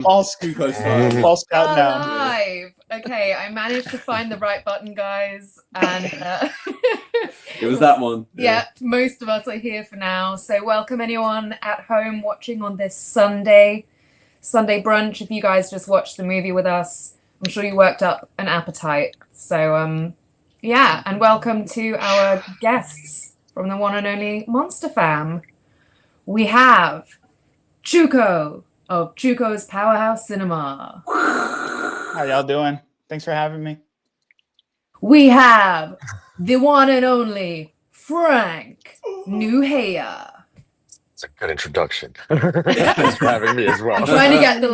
False countdown. Live. Okay, I managed to find the right button, guys, and it was that one. Yeah, most of us are here for now. So welcome anyone at home watching on this Sunday brunch. If you guys just watched the movie with us, I'm sure you worked up an appetite. So yeah, and welcome to our guests from the one and only MonsterFam. We have Chuko of Chuko's Powerhouse Cinema. How y'all doing? Thanks for having me. We have the one and only Frank Nuhea. It's a good introduction. Thanks for having me as well. I'm trying to get the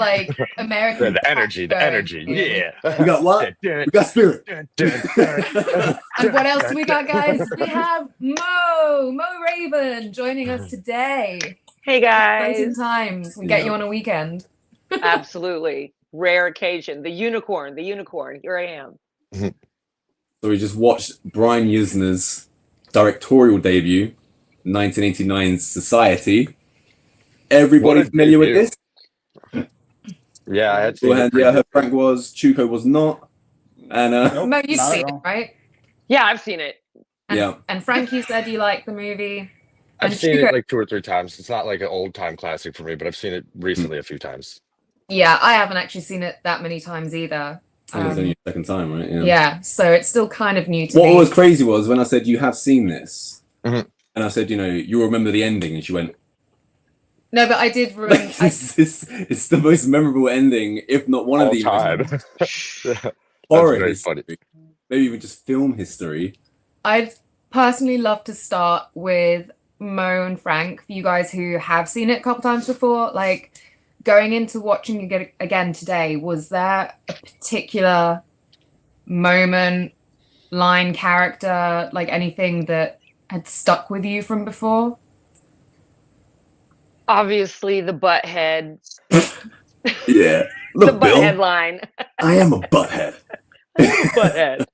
American. The energy. Yeah. We got what? We got spirit. And what else do we got, guys? We have Mo Raven joining us today. Hey guys. Exciting times. We get you on a weekend. Absolutely. Rare occasion. The unicorn. Here I am. So we just watched Brian Yuzna's directorial debut, 1989's Society. Everybody familiar with this? Yeah, I had seen it. Yeah, I heard Frank was, Chuko was not. And Mo, you've seen it, right? Yeah, I've seen it. And Frank, you said you liked the movie. I've seen it like 2 or 3 times. It's not like an old time classic for me, but I've seen it recently a few times. Yeah, I haven't actually seen it that many times either. It was only your second time, right? Yeah, so it's still kind of new to me. What was crazy was when I said, you have seen this, and I said, you remember the ending, and she went, no, but I did remember. It's the most memorable ending, if not one of the time. horror very history. funny. Maybe even just film history. I'd personally love to start with Mo and Frank, for you guys who have seen it a couple times before, going into watching it again today, was there a particular moment, line, character, anything that had stuck with you from before? Obviously, the butthead. Yeah. Look, the butthead line. I am a butthead. Butthead.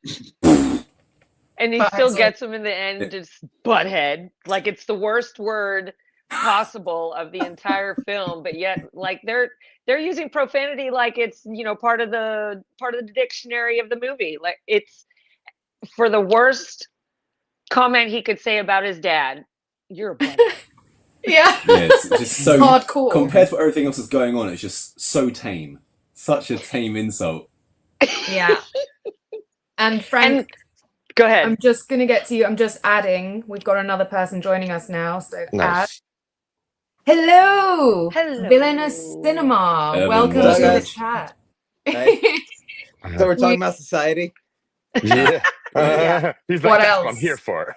And he still gets him in the end, just butthead. It's the worst word possible of the entire film, but yet they're using profanity like it's part of the dictionary of the movie. It's for the worst comment he could say about his dad. You're a butthead. Yeah. It's just so hardcore compared to everything else that's going on. It's just so tame. Such a tame insult. Yeah. And Frank, go ahead. I'm just gonna get to you. I'm just adding. We've got another person joining us now. So nice. Hello, Hello, Villainous Cinema. Welcome to the chat. So we're talking about Society. Yeah. He's like, what that's else? what I'm here for.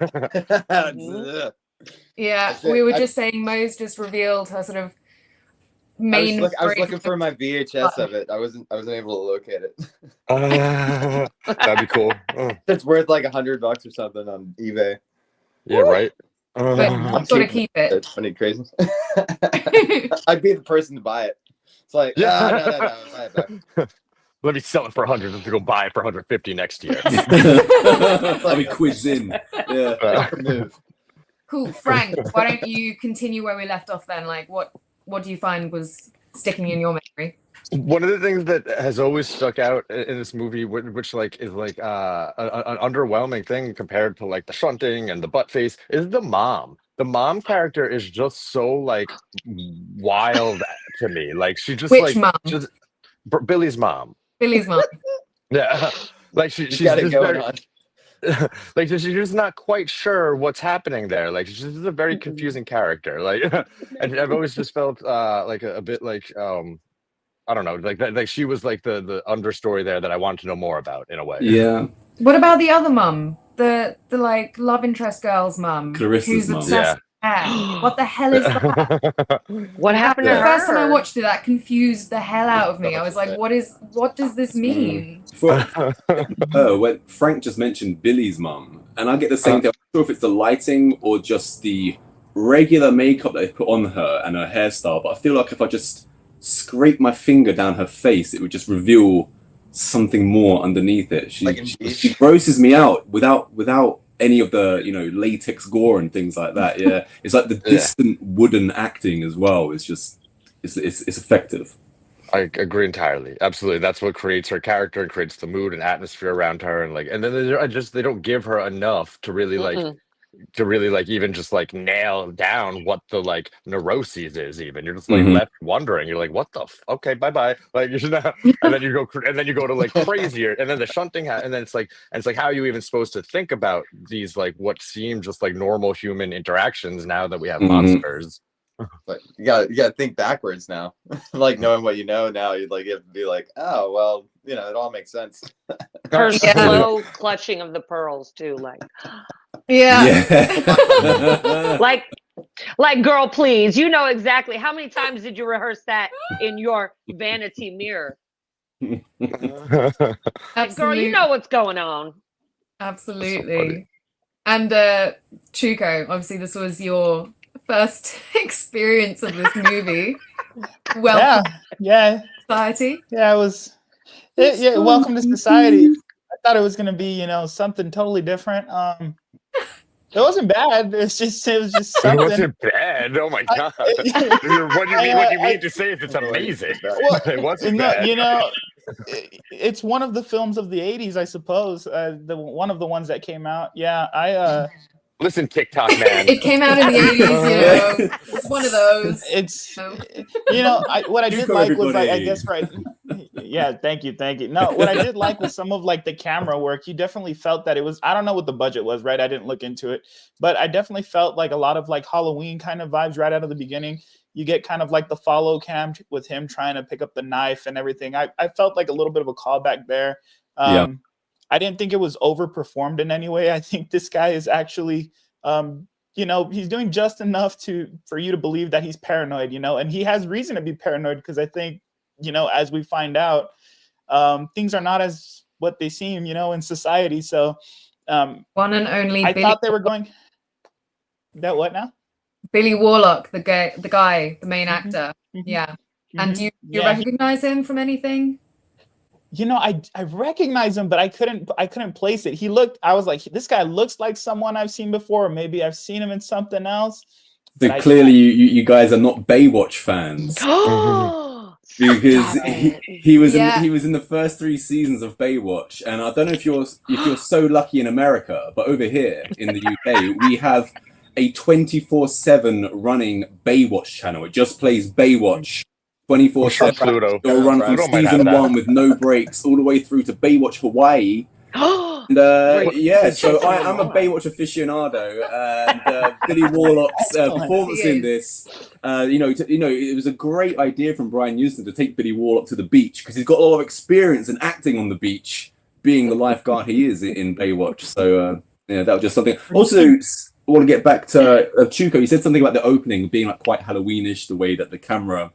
Yeah, we were just saying Mo's just revealed her sort of main. I was looking for my VHS of it. I wasn't able to locate it. That'd be cool. It's worth like $100 or something on eBay. Yeah, right. But gotta keep it. It's funny, crazy. I'd be the person to buy it. It's like, no, buy it back. Let me sell it for 100 and go buy it for 150 next year. I'll be quids in. Yeah. Move. Cool, Frank. Why don't you continue where we left off then? What do you find was sticking in your memory? One of the things that has always stuck out in this movie, which is an underwhelming thing compared to the shunting and the butt face, is the mom. The mom character is just so wild to me. She just Which mom? Just Billy's mom. Billy's mom. Yeah, she's got it just going on. she's just not quite sure what's happening there. She's just a very confusing character. And I've always just felt a bit I don't know, she was the understory there that I wanted to know more about in a way. Yeah. What about the other mum? The love interest girl's mum, Clarissa's who's mum. obsessed with hair. What the hell is that? What happened to The her? first time I watched it, that confused the hell out of me. I was like, what does this mean? When Frank just mentioned Billy's mum, and I get the same thing. I'm not sure if it's the lighting or just the regular makeup that they put on her and her hairstyle, but I feel like if I just scrape my finger down her face, it would just reveal something more underneath it. She grosses me out without any of the latex gore and things like that. Yeah, it's like the distant wooden acting as well. It's just it's effective. I agree entirely. Absolutely. That's what creates her character and creates the mood and atmosphere around her. And then they don't give her enough to really Mm-mm. even just like nail down what the like neuroses is. Even you're just like Mhm. left wondering. You're like, what the okay, bye bye. Like and then you go to like crazier, and then the shunting and then it's like how are you even supposed to think about these like what seem just like normal human interactions now that we have Mhm. monsters. But you gotta think backwards now. Like knowing what you know now, you have to be like, oh well, it all makes sense. Her Yeah. slow clutching of the pearls too, like Yeah. Yeah. like girl, please. You know exactly how many times did you rehearse that in your vanity mirror? Like, girl, you know what's going on. Absolutely. And Chuko, obviously this was your first experience of this movie. Welcome Yeah. to society. Yeah, it was. Yeah, welcome to society. I thought it was gonna be, something totally different. It wasn't bad. It was just It something. wasn't bad. Oh my god! What you mean to say is it's amazing? Well, It wasn't no, bad. it's one of the films of the '80s, I suppose. One of the ones that came out. Yeah, Listen, TikTok man. It came out in the 80s, It's one of those. It's Oh. what I did Chuko, like was like, I everybody. guess right. Yeah, thank you. No, what I did like was some of like the camera work. You definitely felt that it was. I don't know what the budget was, right? I didn't look into it, but I definitely felt like a lot of like Halloween kind of vibes right out of the beginning. You get kind of like the follow cam with him trying to pick up the knife and everything. I felt like a little bit of a callback there. Yeah. I didn't think it was overperformed in any way. I think this guy is actually, he's doing just enough for you to believe that he's paranoid, and he has reason to be paranoid because I think, as we find out, things are not as what they seem, in society. So One and only I Billy thought they were going. That what now? Billy Warlock, the main actor. Yeah. And do you Yeah. recognize him from anything? I recognize him, but I couldn't place it. I was like, this guy looks like someone I've seen before, or maybe I've seen him in something else. So clearly, you guys are not Baywatch fans because he was in the first 3 seasons of Baywatch, and I don't know if you're so lucky in America, but over here in the UK, we have a 24/7 running Baywatch channel. It just plays Baywatch 24/7. Pluto. It will run from Pluto might have season that. 1 with no breaks all the way through to Baywatch Hawaii. And so I'm a Baywatch aficionado, and Billy Warlock's performance in this, it was a great idea from Brian Uston to take Billy Warlock to the beach because he's got a lot of experience in acting on the beach, being the lifeguard he is in Baywatch. So that was just something. Also, I want to get back to Chuko. You said something about the opening being like quite Halloweenish, the way that the camera,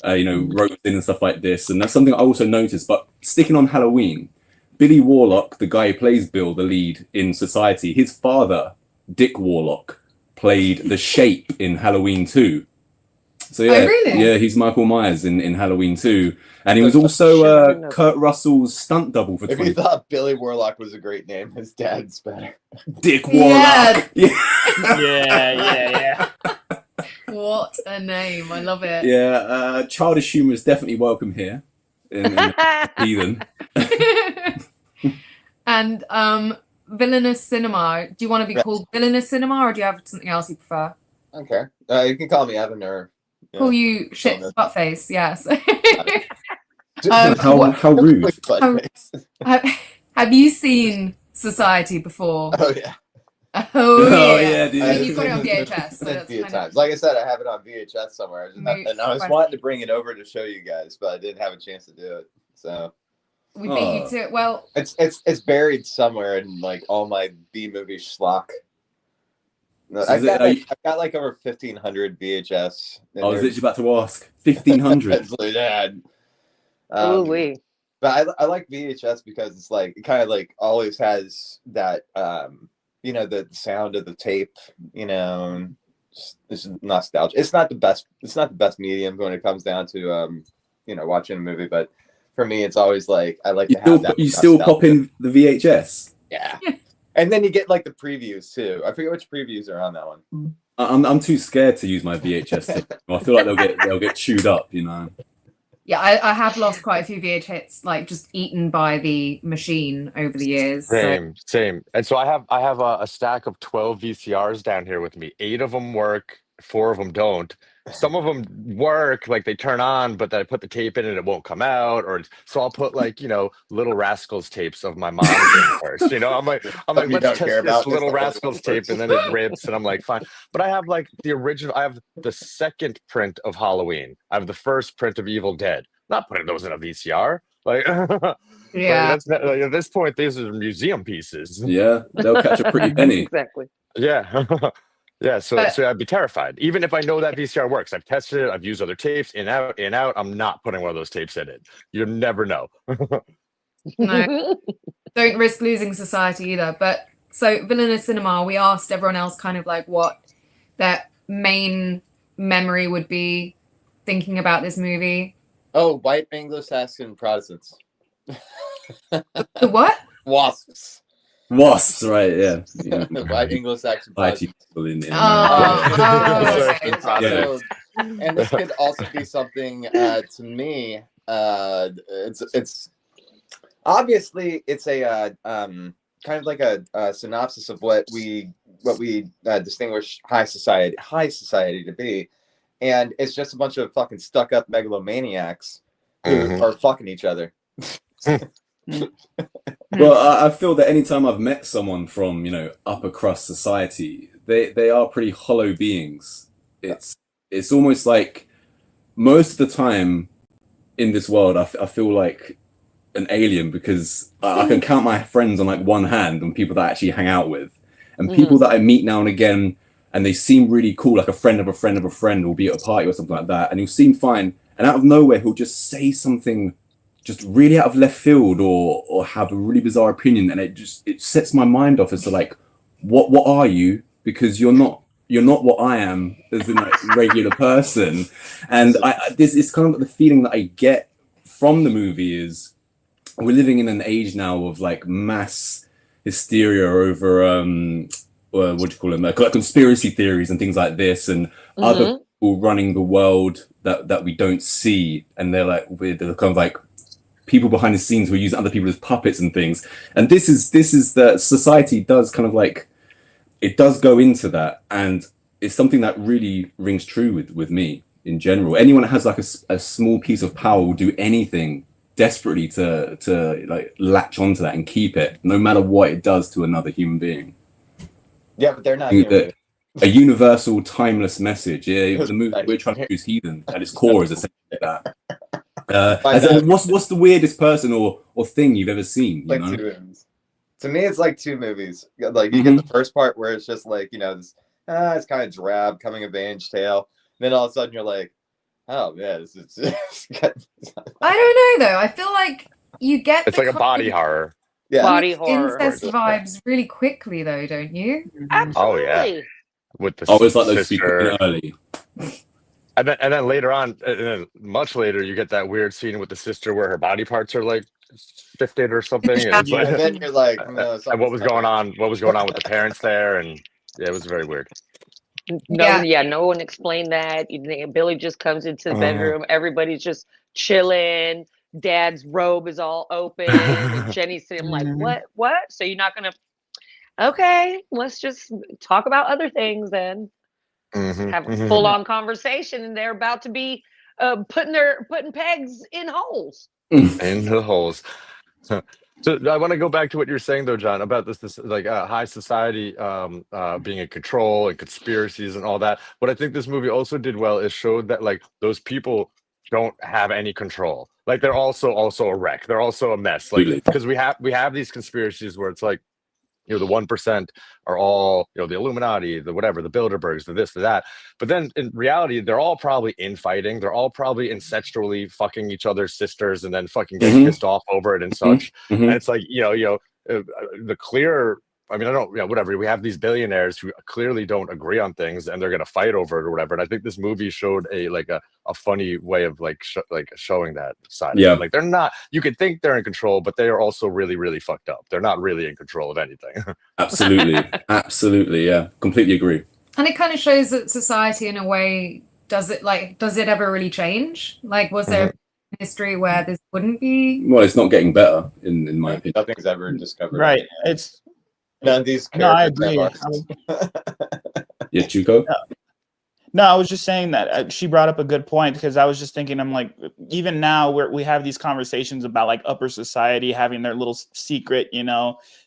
ropes in and stuff like this, and that's something I also noticed. But sticking on Halloween. Billy Warlock, the guy who plays Bill, the lead in Society, his father, Dick Warlock, played the Shape in Halloween 2. So yeah, really? he's Michael Myers in Halloween 2. And he was also Kurt Russell's stunt double for 20. If you thought Billy Warlock was a great name, his dad's better. Dick Warlock. Yeah. What a name. I love it. Yeah, childish humor is definitely welcome here in Heathen. And villainous cinema. Do you want to be called villainous cinema, or do you have something else you prefer? Okay. You can call me Evan or Call you shit butt face. Yes. How rude. Have you seen Society before? Oh yeah. Oh yeah, dude. I mean, you've got it on VHS. So that's few kind times. Like I said, I have it on VHS somewhere, and I was wanting to bring it over to show you guys, but I didn't have a chance to do it. So we beat you to it. Well, it's buried somewhere in like all my B movie schlock. I've got like over 1,500 VHS. I was literally about to ask 1,500. But I like VHS because it's like it kind of like always has that the sound of the tape. It's nostalgia. It's not the best medium when it comes down to watching a movie, but for me, it's always like I like to have that. You still pop in the VHS. Yeah. And then you get like the previews too. I forget which previews are on that one. I'm too scared to use my VHS. I feel like they'll get chewed up. Yeah, I have lost quite a few VHS, like just eaten by the machine over the years. Same. And so I have a stack of 12 VCRs down here with me. 8 of them work, 4 of them don't. Some of them work, like they turn on, but then I put the tape in and it won't come out. Or so I'll put like, Little Rascals tapes of my mom's in first. I'm like, You let's don't test care this about Little this Rascals tape, and then it rips, and I'm like, fine. But I have like the original. I have the second print of Halloween. I have the first print of Evil Dead. Not putting those in a VCR. Like, Yeah. that's not, like, at this point, these are museum pieces. Yeah, they'll catch a pretty penny. Exactly. Yeah. Yeah, so But- I'd be terrified. Even if I know that VCR works, I've tested it, I've used other tapes, in, out, in, out. I'm not putting one of those tapes in it. You never know. No. Don't risk losing society either. But so Villainous Cinema, we asked everyone else kind of like what their main memory would be thinking about this movie. Oh, white Anglo-Saxon Protestants. The what? Wasps. Wasps, right? Yeah. White Anglo-Saxon IT Protestants. people in Okay. So, and this could also be something to me. It's obviously it's a kind of like a synopsis of what we distinguish high society to be, and it's just a bunch of fucking stuck up megalomaniacs who are fucking each other. Well, I feel that anytime I've met someone from, upper crust society, they are pretty hollow beings. It's almost like most of the time in this world, I feel like an alien because I can count my friends on like one hand and people that I actually hang out with. And people that I meet now and again, and they seem really cool, like a friend of a friend of a friend will be at a party or something like that, and he'll seem fine. And out of nowhere, he'll just say something just really out of left field or have a really bizarre opinion, and it sets my mind off as to like, what are you? Because you're not what I am as a regular person. And this is kind of the feeling that I get from the movie is we're living in an age now of like mass hysteria over what do you call them, like conspiracy theories and things like this, and other people running the world that we don't see, and they're kind of like people behind the scenes who are using other people as puppets and things. And this is that society does kind of like, it does go into that, and it's something that really rings true with me in general. Anyone that has like a small piece of power will do anything desperately to like latch onto that and keep it, no matter what it does to another human being. Yeah, but they're not human. A universal, timeless message. Yeah, the movie we're trying to use heathen at its core is essentially that. What's the weirdest person or thing you've ever seen? Like 2 movies. To me, it's like 2 movies. Like you get the first part where it's just like this, it's kind of drab, coming of age tale. Then all of a sudden you're like, oh yeah, this is. I don't know though. I feel like you get it's like a body horror. Yeah, body horror. Incest vibes really quickly though, don't you? Absolutely. Oh yeah. With the it's like those people sister. early. And then later on, and then much later, you get that weird scene with the sister where her body parts are like shifted or something. And it's like, and then you're like, no, and what was going on? What was going on with the parents there? And yeah, it was very weird. No one explained that. Billy just comes into the bedroom. Everybody's just chilling. Dad's robe is all open. And Jenny's sitting like, what? So you're not gonna? Okay, let's just talk about other things then. Have a full-on conversation, and they're about to be putting pegs in holes. In the holes. So I want to go back to what you're saying though, John, about this like high society being in control and conspiracies and all that. What I think this movie also did well is showed that like those people don't have any control. Like they're also a wreck. They're also a mess. Like because we have these conspiracies where it's like, the 1% are all, the Illuminati, the whatever, the Bilderbergs, the this, the that. But then in reality, they're all probably infighting. They're all probably incestually fucking each other's sisters and then fucking getting pissed off over it and such. And it's like, the clear, I mean, I don't, whatever. We have these billionaires who clearly don't agree on things and they're going to fight over it or whatever. And I think this movie showed a funny way of showing that side. Yeah. Like they're not, you could think they're in control, but they are also really, really fucked up. They're not really in control of anything. Absolutely. Absolutely. Yeah. Completely agree. And it kind of shows that society in a way, does it ever really change? Like, was there history where this wouldn't be. Well, it's not getting better in my opinion. Nothing's ever discovered. Right. It's None of these no, I characters agree. have Yeah, Chuko. No, I was just saying that she brought up a good point, because I was just thinking, I'm like, even now we have these conversations about like upper society having their little secret,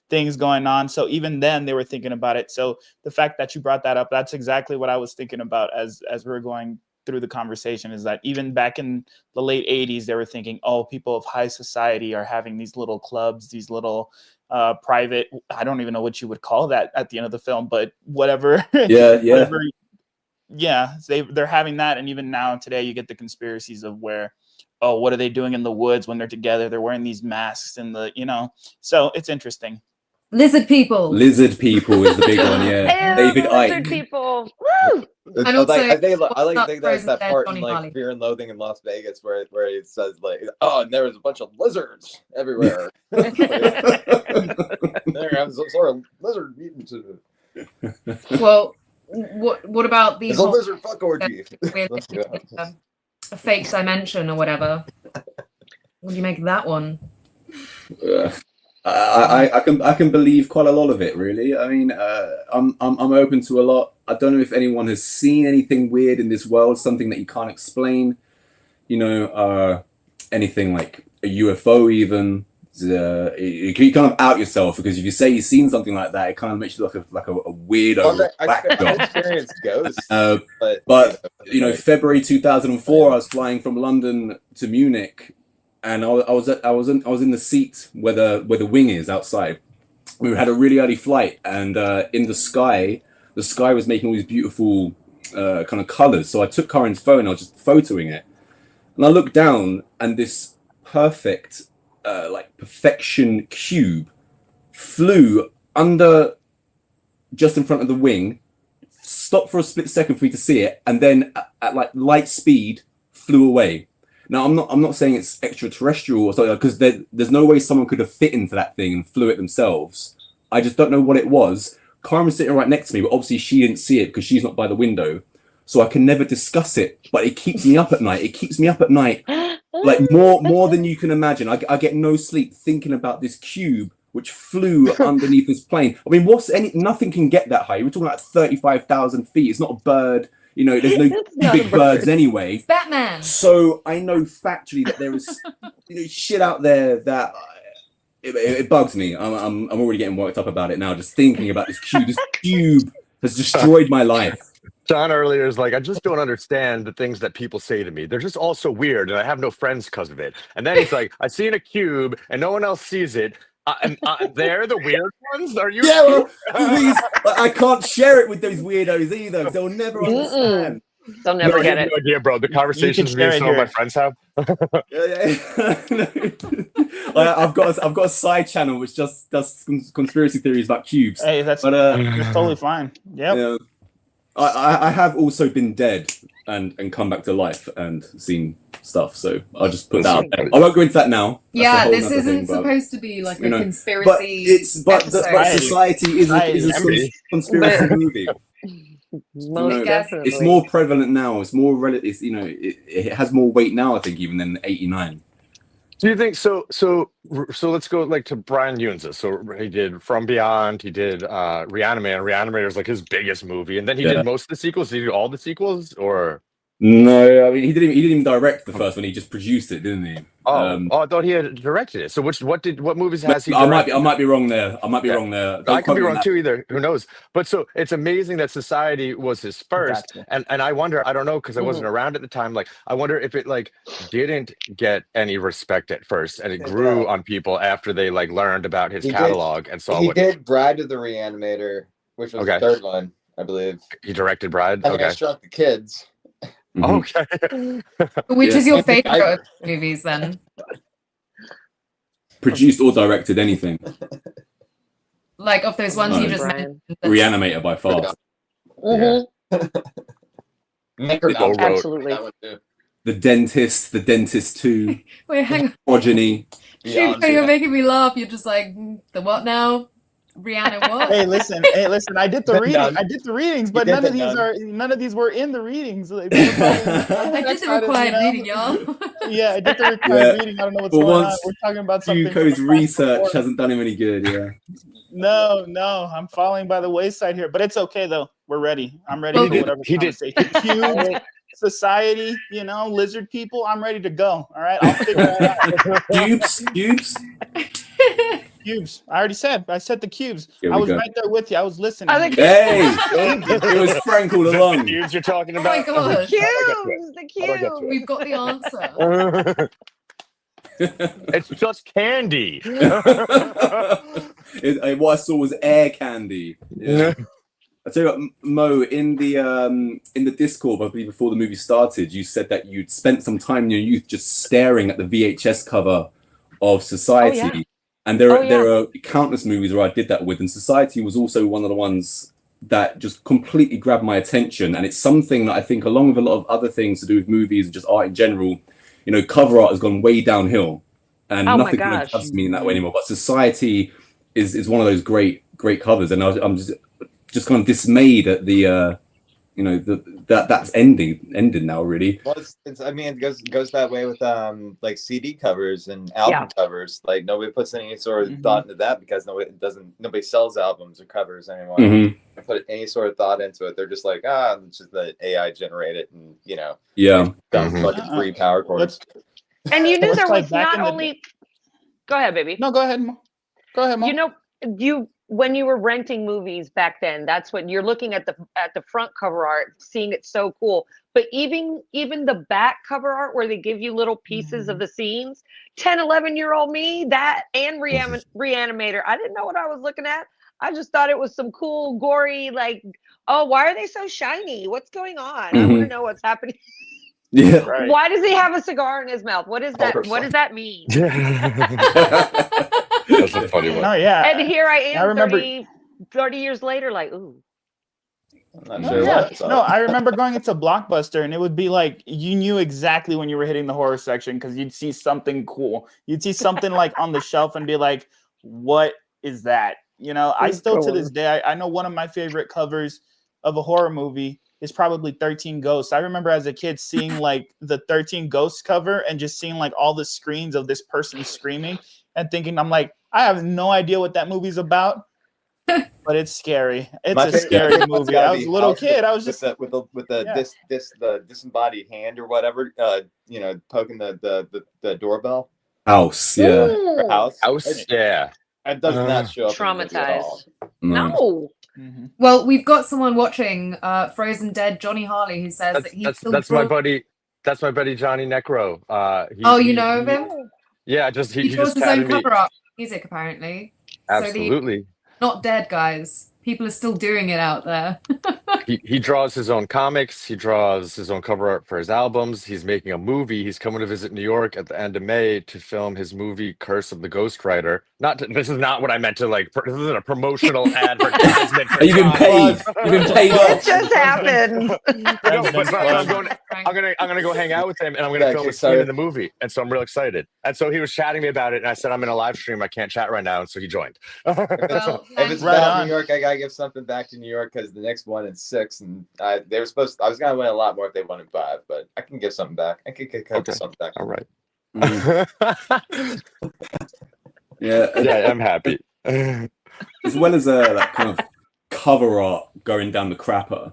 things going on. So even then they were thinking about it. So the fact that you brought that up, that's exactly what I was thinking about as we were going through the conversation, is that even back in the late 80s, they were thinking, oh, people of high society are having these little clubs, these little private, I don't even know what you would call that at the end of the film, but whatever. Yeah. Whatever. Yeah, they're having that. And even now today, you get the conspiracies of where, oh, what are they doing in the woods when they're together? They're wearing these masks and so it's interesting. Lizard people. Lizard people is the big one, yeah. Ew, David lizard Icke. people. Woo! And also, I think up that's Frozen that Dead, part Johnny in like Harley. Fear and Loathing in Las Vegas where it says like, oh, and there was a bunch of lizards everywhere. There was some sort of lizard mutants. Well, what about the It's a whole lizard fuck orgy. we're Let's living go. in a fake dimension or whatever? What do you make of that one? I can believe quite a lot of it, really. I mean, I'm open to a lot. I don't know if anyone has seen anything weird in this world, something that you can't explain. Anything like a UFO, even. You kind of out yourself, because if you say you've seen something like that, it kind of makes you look like a weirdo. I've experienced ghosts, but February 2004, I was flying from London to Munich, and I was in the seat where the wing is outside. We had a really early flight, and in the sky was making all these beautiful kind of colors. So I took Corin's phone, I was just photoing it, and I looked down, and this perfect perfection cube flew under, just in front of the wing, stopped for a split second for me to see it, and then at like light speed flew away. Now I'm not saying it's extraterrestrial or something, because there's no way someone could have fit into that thing and flew it themselves. I just don't know what it was. Carmen's sitting right next to me, but obviously she didn't see it because she's not by the window, so I can never discuss it. But it keeps me up at night. It keeps me up at night, like more than you can imagine. I get no sleep thinking about this cube which flew underneath this plane. I mean, nothing can get that high. We're talking about 35,000 feet. It's not a bird. There's no big birds anyway. It's Batman. So I know factually that there is shit out there that it bugs me. I'm already getting worked up about it now, just thinking about this cube. This cube has destroyed my life. John earlier is like, I just don't understand the things that people say to me. They're just all so weird, and I have no friends because of it. And then he's like, I seen a cube, and no one else sees it. And they're the weird ones? Are you? Yeah, well, please, I can't share it with those weirdos either. They'll never understand. They'll never get no it. idea, bro. The conversations me and some of my friends have. I've got a side channel which just does conspiracy theories about cubes. Hey, that's totally fine. Yep. I have also been dead and come back to life and seen stuff, so I'll just put that out there. I won't go into that now. Yeah, this isn't supposed to be like a conspiracy. But society is a conspiracy movie. Most definitely. It's more prevalent now. It's more relative. It has more weight now, I think, even than '89. Do you think so? So let's go like to Brian Yunza. So he did From Beyond. He did Reanimator. Reanimator is like his biggest movie, and then he did most of the sequels. Did he do all the sequels, or? No, I mean he didn't even direct the first one. He just produced it, didn't he? I thought he had directed it. So what movies has he directed? I might be wrong there. I might be wrong there. I could be wrong too either. Who knows? But so it's amazing that Society was his first. Gotcha. And I wonder, I don't know, because I wasn't around at the time. Like, I wonder if it like didn't get any respect at first, and it grew on people after they like learned about his catalog and saw what he did. Bride of the Reanimator, which was the third one, I believe. He directed Bride. I Shrunk the Kids. Okay. Which is your favorite movies then? Produced or directed anything. Like of those ones you just mentioned. Reanimator by far. Absolutely. The Dentist 2. Wait, hang on. Progeny. You're making me laugh. You're just like, the what now? Rihanna, what? Hey, listen. I did the Been reading. done. I did the readings, You but did none of the these done. none of these were in the readings. Like, they were probably in the I did text the items, required reading, y'all. Yeah, I did the required Yeah. reading. I don't know what's For going on. once, We're talking about something from Hugo's the past research before. hasn't done him any good. Yeah. No, I'm falling by the wayside here, but it's okay though. We're ready. I'm ready Well, for whatever he did. conversation. Cubes, society, lizard people. I'm ready to go. All right, I'll figure it out. Cubes. Cubes. I already said. I said the cubes. Here I we was go. right there with you. I was listening. Oh, the Hey, it was Frank all along. Cubes you're talking Oh my about. gosh. cubes, How the do I get to cubes. We've got the answer. It's just candy. What I saw was air candy. Yeah. I tell you what, Mo, in the Discord, I believe before the movie started, you said that you'd spent some time in your youth just staring at the VHS cover of Society. Oh, yeah. And there Oh, yeah. are countless movies where I did that with, and Society was also one of the ones that just completely grabbed my attention. And it's something that I think, along with a lot of other things to do with movies and just art in general, cover art has gone way downhill, and Oh my nothing really gosh. does me in that way anymore. But Society is one of those great covers, and I'm just kind of dismayed at the that's ending now, really. Well, it's I mean, it goes that way with like CD covers and album covers. Like nobody puts any sort of thought into that because nobody sells albums or covers anymore. Mm-hmm. Put any sort of thought into it. They're just like, it's just the AI generated and Yeah. dumb fucking free power chords. And you knew Looks there like was back not in the only. Go ahead, baby. No, go ahead, Mo. Go ahead, Mo. When you were renting movies back then, that's what you're looking at the front cover art, seeing it so cool. But even the back cover art where they give you little pieces of the scenes, 10, 11-year-old me, that and Reanimator, I didn't know what I was looking at. I just thought it was some cool, gory, like, oh, why are they so shiny? What's going on? I want to know what's happening. Yeah. Right. Why does he have a cigar in his mouth? What is that? What does that mean? That's a funny one. No, yeah. And here I am, I remember 30 years later, like, ooh. I'm not No, sure yeah. what's up. No, I remember going into Blockbuster and it would be like you knew exactly when you were hitting the horror section because you'd see something cool. You'd see something like on the shelf and be like, what is that? I still to this day, I know one of my favorite covers of a horror movie is probably 13 Ghosts. I remember as a kid seeing like the 13 Ghosts cover and just seeing like all the screens of this person screaming and thinking, I'm like, I have no idea what that movie's about. But it's scary. It's a scary movie. I was a little kid. I was just with the disembodied hand or whatever. Poking the doorbell. House. Yeah. Ooh, House. Yeah. It does not show up. in the movie at all. traumatized. No. Well, we've got someone watching Frozen Dead, Johnny Harley, who says that he That's my buddy. That's my buddy Johnny Necro. You know of him? Yeah, He draws just his own chatted me. cover art music, apparently. Absolutely. Not dead, guys. People are still doing it out there. He draws his own comics. He draws his own cover art for his albums. He's making a movie. He's coming to visit New York at the end of May to film his movie Curse of the Ghostwriter. This is not what I meant to like. This isn't a promotional advertisement. You've been paid. You've been paid It off. just happened. I'm gonna go hang out with him, and I'm gonna film a scene in the movie. And so I'm real excited. And so he was chatting me about it, and I said I'm in a live stream. I can't chat right now, and so he joined. Well, If it's about New York, I gotta give something back to New York because the next one is 6, and they were supposed. I was gonna win a lot more if they won in 5, but I can give something back. I can give something back. All right. Yeah. Yeah, I'm happy. As well as that kind of cover art going down the crapper,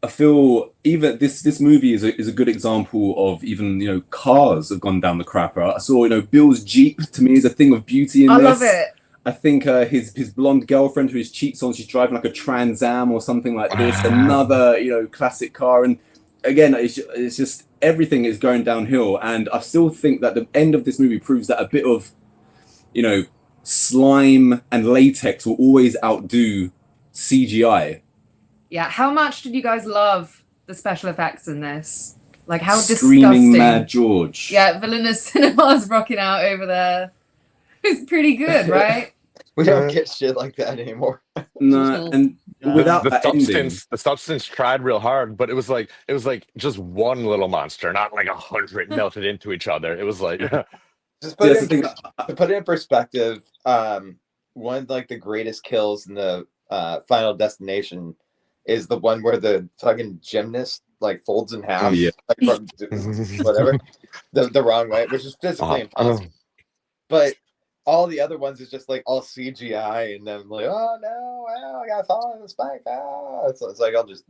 I feel even this movie is a good example of even cars have gone down the crapper. I saw Bill's Jeep to me is a thing of beauty in I this. love it. I think his blonde girlfriend who he cheats on, she's driving like a Trans Am or something like this. Another classic car, and again it's just everything is going downhill. And I still think that the end of this movie proves that a bit of slime and latex will always outdo CGI. Yeah, how much did you guys love the special effects in this? Like how Screaming disgusting. Mad George. Yeah, Villainous Cinema's rocking out over there. It's pretty good, right? We don't get shit like that anymore. No, and without the that ending, substance tried real hard, but it was like just one little monster, not like 100 melted into each other. It was like Just put it in perspective. one of like the greatest kills in the Final Destination is the one where the fucking gymnast like folds in half, like from whatever the wrong way, which is physically impossible. But all the other ones is just like all CGI, and then like, oh no, I gotta fall in the spike. So it's like I'll just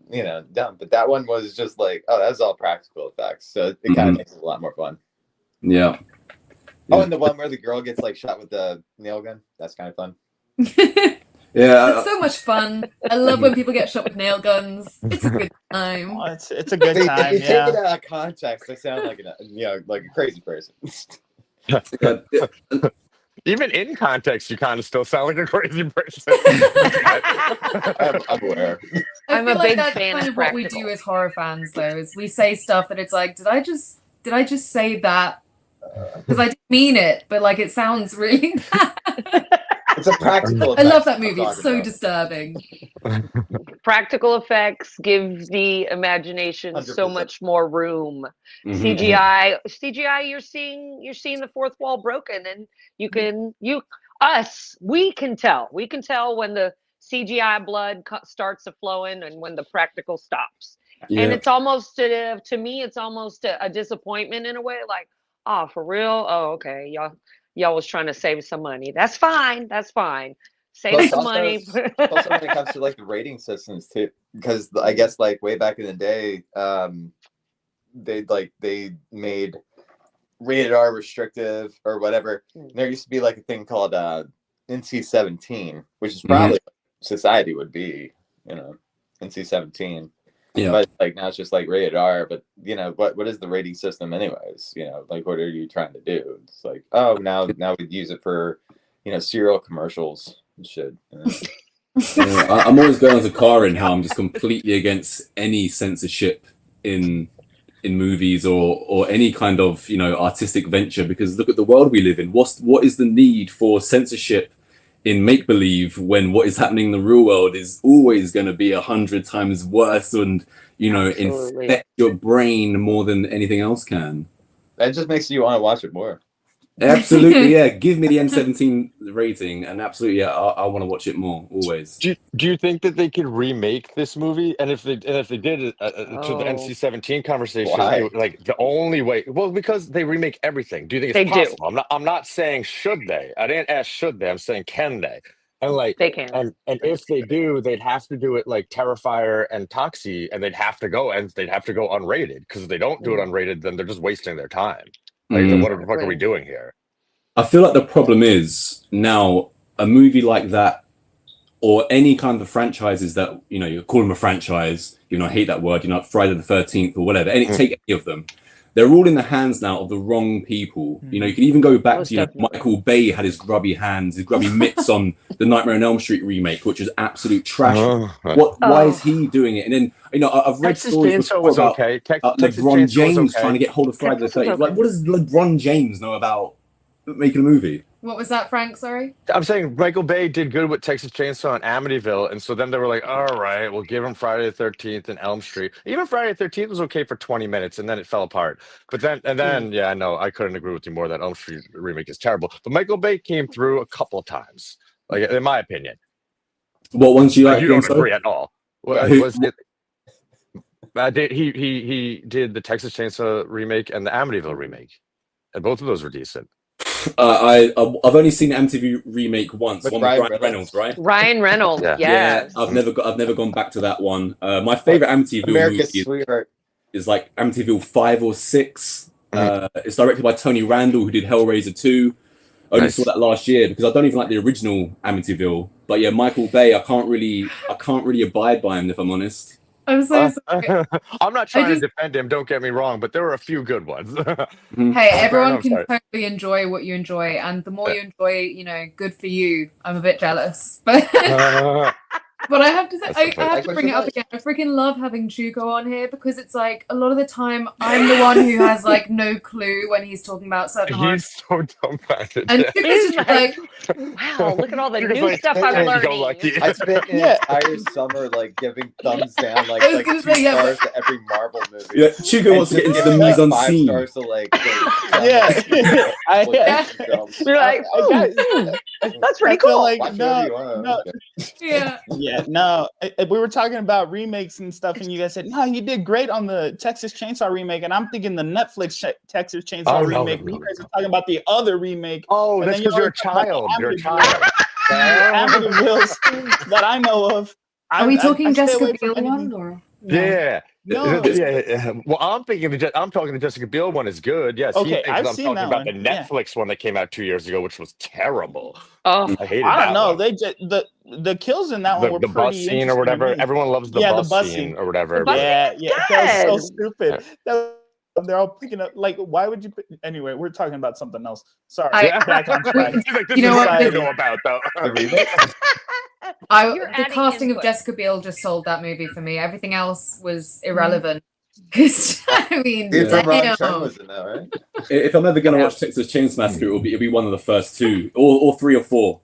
dumb. But that one was just like, oh, that's all practical effects, so it kind of makes it a lot more fun. Yeah. Oh, and the one where the girl gets like shot with the nail gun, that's kind of fun. Yeah, It's so much fun. I love when people get shot with nail guns. It's a good time. Oh, it's a good time. If you take it out of context, I sound like like a crazy person. Even in context, you kind of still sound like a crazy person. I'm aware. I'm a feel like big that's fan kind of of what we practical. do as horror fans, though, is we say stuff that it's like, did I just say that? Because I didn't mean it, but like it sounds really bad. It's a practical. I love that effect movie. I'm It's talking so about. disturbing. Practical effects give the imagination so 100%. much more room. Mhm. CGI, you're seeing the fourth wall broken, and we can tell when the CGI blood starts to flowing and when the practical stops. Yeah. And it's almost to me, it's almost a disappointment in a way. Like, oh, for real? Oh, okay, y'all was trying to save some money. That's fine. Save Plus some also, money. also when it comes to like the rating systems too, because I guess like way back in the day, they made rated R restrictive or whatever. There used to be like a thing called NC-17, which is probably what society would be, NC-17. Yeah. But like now it's just like rated R. But what is the rating system anyways? Like what are you trying to do? It's like, oh, now we use it for cereal commercials and shit. I'm always going as a car in how I'm just completely against any censorship in movies or any kind of artistic venture, because look at the world we live in. What is the need for censorship in make believe when what is happening in the real world is always going to be 100 times worse and Absolutely. infect your brain more than anything else can. That just makes you want to watch it more. Absolutely, yeah. Give me the M17 rating, and absolutely, yeah, I want to watch it more always. Do you think that they could remake this movie? And if they did to the NC-17 conversation, Why? like the only way, well, because they remake everything. Do you think it's They do. possible? I'm not saying should they. I didn't ask should they. I'm saying can they? And like They can. and if they do, they'd have to do it like Terrifier and Toxie, and they'd have to go unrated, because if they don't do it unrated, then they're just wasting their time. Like, then what the fuck are we doing here? I feel like the problem is now a movie like that, or any kind of franchises that you call them a franchise. I hate that word. Friday the 13th or whatever. Take any of them. They're all in the hands now of the wrong people. You can even go back to Michael Bay had his grubby hands, his grubby mitts on the Nightmare on Elm Street remake, which is absolute trash. Why is he doing it? And then I've read stories before about LeBron James trying to get hold of Friday the 13th. Like, what does LeBron James know about making a movie? What was that, Frank? Sorry? I'm saying Michael Bay did good with Texas Chainsaw and Amityville, and so then they were like, all right, we'll give him Friday the 13th and Elm Street. Even Friday the 13th was okay for 20 minutes, and then it fell apart. But then, yeah, I know, I couldn't agree with you more that Elm Street remake is terrible. But Michael Bay came through a couple of times, like, in my opinion. What ones you like? You don't agree at all. He did the Texas Chainsaw remake and the Amityville remake, and both of those were decent. I've only seen the MTV remake once. With one Ryan with Ryan Reynolds, right? Ryan Reynolds, Yeah. yes. Yeah, I've never gone back to that one. My favorite Amityville America's movie Sweetheart. is like Amityville 5 or 6. It's directed by Tony Randall, who did Hellraiser 2. I only saw that last year because I don't even like the original Amityville. But yeah, Michael Bay, I can't really abide by him, if I'm honest. I'm so sorry. I'm not trying to defend him, don't get me wrong, but there were a few good ones. Hey, everyone can totally enjoy what you enjoy, and the more you enjoy, good for you. I'm a bit jealous, but but I have to say, I have to bring it up again. I freaking love having Chuko on here, because it's like a lot of the time I'm the one who has like no clue when he's talking about certain horror. He's so dumbfounded. And Chuko's just like, wow, look at all the Chuko's new like, stuff "There I'm you go, learning. Lucky." I spent an entire summer like giving thumbs down, like I was 2 gonna say, yeah, stars to every Marvel movie. Yeah, Chugo wants to get into the mise en 5 scene. stars to like Yeah. You're like, That's pretty I feel cool. like Watch whatever you want. no, Yeah. yeah, no. We were talking about remakes and stuff, and you guys said, "No, you did great on the Texas Chainsaw remake," and I'm thinking the Netflix Texas Chainsaw remake. You guys are talking about the other remake. Oh, and that's then because you're a always talk about child. the You're a Amityville- child. the Amityvilles that I know of. Are we talking I stay Jessica away from Biel anything- one or? Yeah. No. Yeah. Well, I'm talking the Jessica Biel one is good. Yes. Okay, he thinks I've I'm seen talking that about one. the Yeah. Netflix one that came out 2 years ago, which was terrible. Oh, I hated I that don't know. one. They just the kills in that one were The pretty bus scene or interesting to whatever. me. Everyone loves the Yeah, bus, the bus scene scene. or whatever. The bus but- Yeah, that was so good. stupid. They're all picking up. Like, why would you? Anyway, we're talking about something else. Sorry. I- Back on track. He's like, this You know is what? what I This- know about, though. The remake? You're The adding casting input. of Jessica Biel just sold that movie for me. Everything else was irrelevant. Because I mean, Dude, from Wrong damn. Turn was in that, right? If I'm ever gonna Yeah. watch Texas Chainsaw Massacre, it'll be one of the first two, or 3 or 4.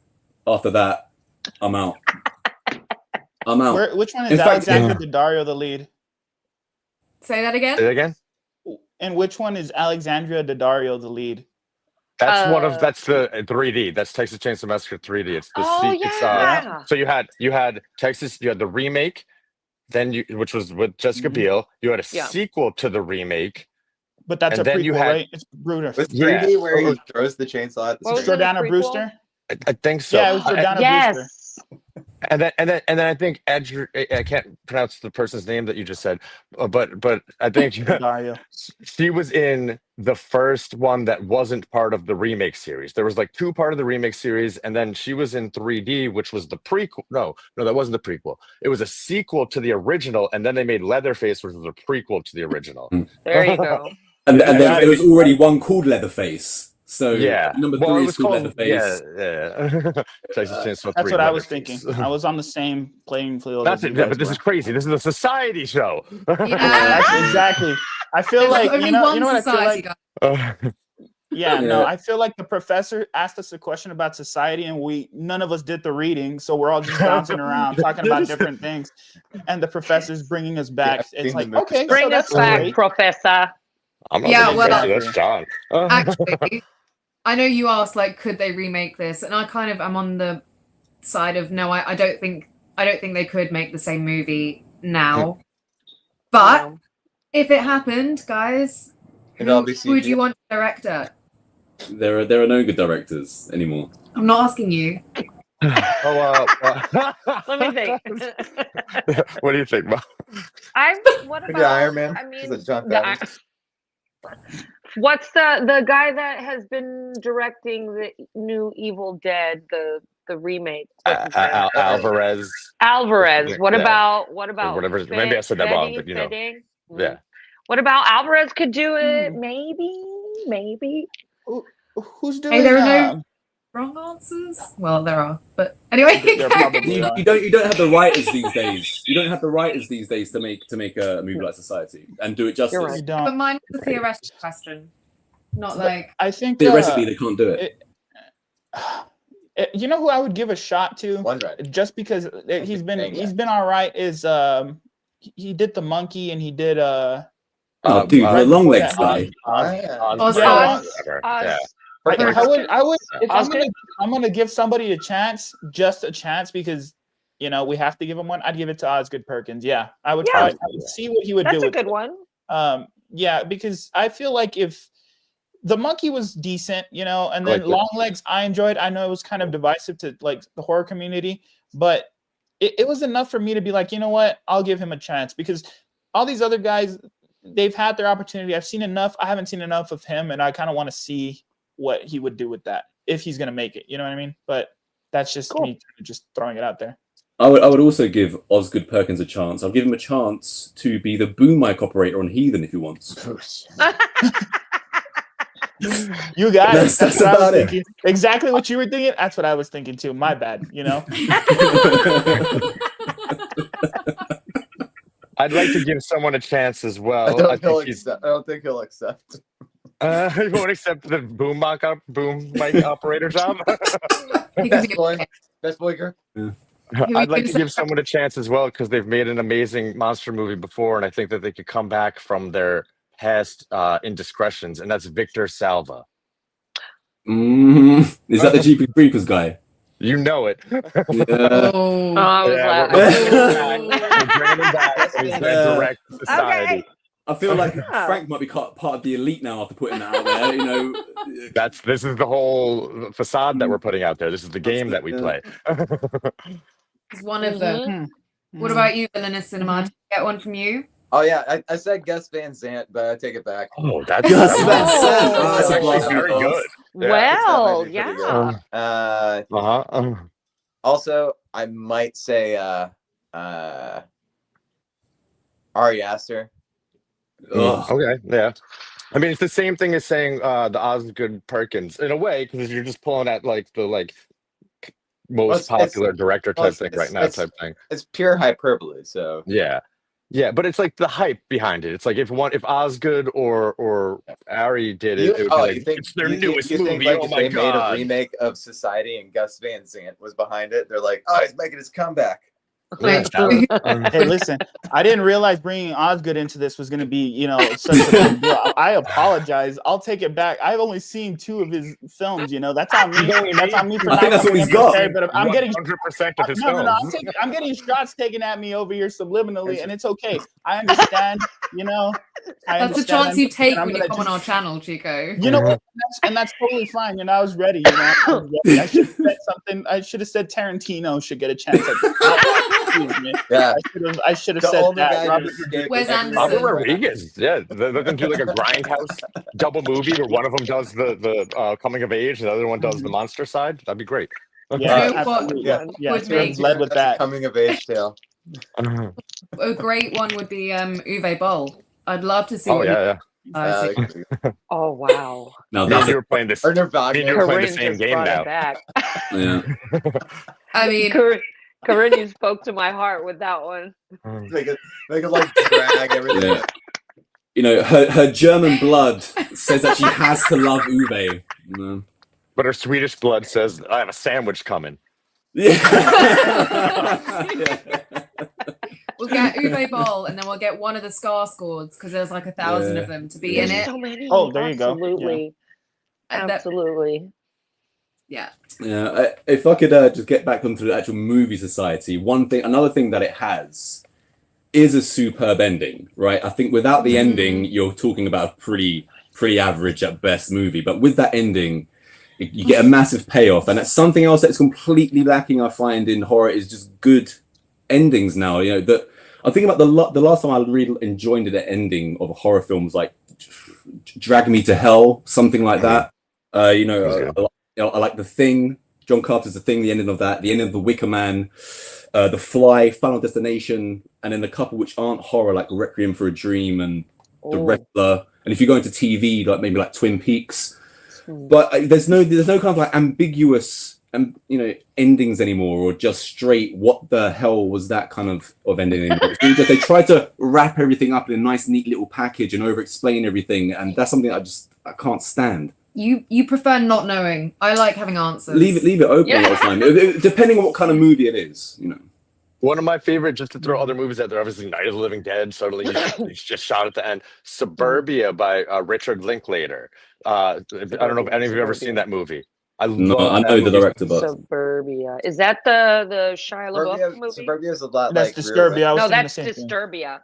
After that, I'm out. I'm out. Which one In is fact, Alexandra Daddario the lead? Say that again. Say it again? And which one is Alexandria Daddario the lead? That's the 3D. That's Texas Chainsaw Massacre 3D. It's the Oh yeah. so you had the remake, then which was with Jessica Mhm. Biel. You had a Yeah. sequel to the remake. But that's And a then prequel, you had- right? It's Bruder. With Yeah. 3D where Oh, he throws the chainsaw at the What was screen. it? Jordana prequel? Brewster. I think so. Yeah, it was Jordana Brewster. Yes. And then I think I can't pronounce the person's name that you just said, but I think Daddario. she was in the first one that wasn't part of the remake series. There was like 2 part of the remake series, and then she was in 3D, which was the prequel. No, that wasn't the prequel. It was a sequel to the original, and then they made Leatherface, which was a prequel to the original. There you go. And Yeah, there was already one called Leatherface. So Yeah, number well, 3 it is was called called Leatherface. yeah. Texas Chainsaw That's 3 what I was Leatherface. thinking. I was on the same playing field. That's as it, you guys but this were. is crazy. This is a society show. Yeah. That's exactly. I feel There's like only you know one what I feel society, like. guys. Yeah, no, Yeah. I feel like the professor asked us a question about society, and none of us did the reading, so we're all just bouncing around talking about different things, and the professor's bringing us back. I've It's seen like, the movie. okay, so Bring us that's back, great. Professor. I'm not Yeah, the well, professor, that's John. Actually, I know you asked like, could they remake this? And I kind of am on the side of no. I don't think they could make the same movie now. But No. if it happened, guys, It'd all who be would CG. you want to direct it? There are no good directors anymore. I'm not asking you. Let me think. What do you think, Mo? What Maybe about Iron Man. I mean, Is it John the Favreau? what's the guy that has been directing the new Evil Dead, the remake? What's his name? Alvarez. Alvarez. What Yeah. about whatever- maybe I said that wrong, but, you know. Fetting? Yeah. What about Alvarez could do it? Maybe. Who's doing? Hey, there are no wrong answers. Well, there are, but anyway. There probably are. You don't have the writers these days. You don't have the writers these days to make a movie like Society and do it justice. You're right. You But don't. mine was a theoretical question, not like. I think Theoretically, they can't do it. you know who I would give a shot to, One right. just because he's been Dang, all right. Is he did the monkey and he did Oh, dude, right the long before legs that, guy. Oz. Yeah. Yeah. I would if Oscar? I'm gonna give somebody a chance, just a chance, because you know we have to give him one. I'd give it to Osgood Perkins. Yeah, I would Yeah. I would see what he would That's do a with good it. one. Yeah, because I feel like if the monkey was decent, you know, and then Like the- long legs I enjoyed. I know it was kind of divisive to like the horror community, but it was enough for me to be like, you know what, I'll give him a chance, because all these other guys, they've had their opportunity. I've seen enough. I haven't seen enough of him, and I kind of want to see what he would do with that if he's gonna make it. You know what I mean? But that's just Cool. me just throwing it out there. I would also give Osgood Perkins a chance. I'll give him a chance to be the boom mic operator on Heathen if he wants. You got it. That's That's what I about was it. thinking. Exactly what you were thinking. That's what I was thinking too. My bad. You know. I'd like to give someone a chance as well. I don't think he'll accept. You won't accept the boom mic operator job. He can Best be- boy. Best boy girl. I'd like to give someone a chance as well, because they've made an amazing monster movie before, and I think that they could come back from their past indiscretions, and that's Victor Salva. Is that the Jeepers Creepers guy? You know it. Yeah. Oh, I was Yeah, like, we're bringing him back. That's And he's been, going to direct society. okay. I feel like Yeah. Frank might be part of the elite now after putting that out there. You know, This is the whole facade that we're putting out there. This is the game that we play. It's one of them. Mhm. What about you, Villainous Cinema? Did you get one from you? Oh yeah, I said Gus Van Sant, but I take it back. Oh, that's Gus Van that's Sant. That's actually awesome. very good. Yeah. Well, It's definitely yeah. pretty good. Uh-huh. Also, I might say Ari Aster. Ugh. Okay, yeah. I mean, it's the same thing as saying the Osgood Perkins in a way, because you're just pulling at like the most popular director type thing right now type thing. It's pure hyperbole. So Yeah, but it's like the hype behind it. It's like if Osgood or Ari did it, it would be like, it's their newest movie. Like, Oh if my they made a god! remake of Society and Gus Van Sant was behind it, they're like, oh, he's making his comeback. Yeah, Hey, listen, I didn't realize bringing Osgood into this was going to be, such a big deal. I apologize. I'll take it back. I've only seen 2 of his films. That's on me. That's on me for I think that's what he's got. But I'm getting 100% of his no. films. I'm getting shots taken at me over here subliminally, and it's okay. I understand. That's a chance you take when you come on our channel, Chico. You know what? That's totally fine. I was ready. I should have said something. I should have said Tarantino should get a chance. Yeah, I should have said that. Where's Anderson? Robert Rodriguez, yeah, they're gonna do like a grindhouse double movie where one of them does the coming of age, and the other one does the monster side. That'd be great. Yeah, absolutely. Yeah, Would make led with that coming of age tale. A great one would be Uwe Boll. I'd love to see. Oh what yeah. Oh wow. Now Me and that's you were playing this. Or Me and Nirvana. you were playing the Corinne same just game brought now. it back. yeah. I mean, Corinne, you spoke to my heart with that one. They could like drag everything. Yeah. Her German blood says that she has to love Uwe. But her Swedish blood says, "I have a sandwich coming." Yeah. we'll get Uwe Boll, and then we'll get one of the Skarsgårds because there's like 1,000 of them to be in There's it. so many. Oh, there you go. Absolutely. And Absolutely. Yeah. Yeah. If I could just get back onto the actual movie society, another thing that it has is a superb ending, right? I think without the ending, you're talking about a pretty average at best movie, but with that ending, you get a massive payoff, and that's something else that's completely lacking. I find in horror is just good endings now. That I think about the last time I really enjoyed the ending of a horror film was like Drag Me to Hell, something like that. I like The Thing, John Carpenter's The Thing, the ending of that, the ending of The Wicker Man, The Fly, Final Destination, and then the couple which aren't horror like Requiem for a Dream and The Wrestler. And if you go into TV, like maybe like Twin Peaks. But there's no kind of like ambiguous endings anymore, or just straight what the hell was that kind of ending anymore. They try to wrap everything up in a nice neat little package and over explain everything, and that's something I can't stand. You prefer not knowing. I like having answers. Leave it open a lot of time, depending on what kind of movie it is. One of my favorite, just to throw other movies out there, obviously Night of the Living Dead, suddenly he's just shot at the end. Suburbia by Richard Linklater. I don't know if any of you have ever seen that movie. I know the director, but Suburbia. Is that the Shia LaBeouf movie? Suburbia is a lot That's like Disturbia. No, that's Disturbia.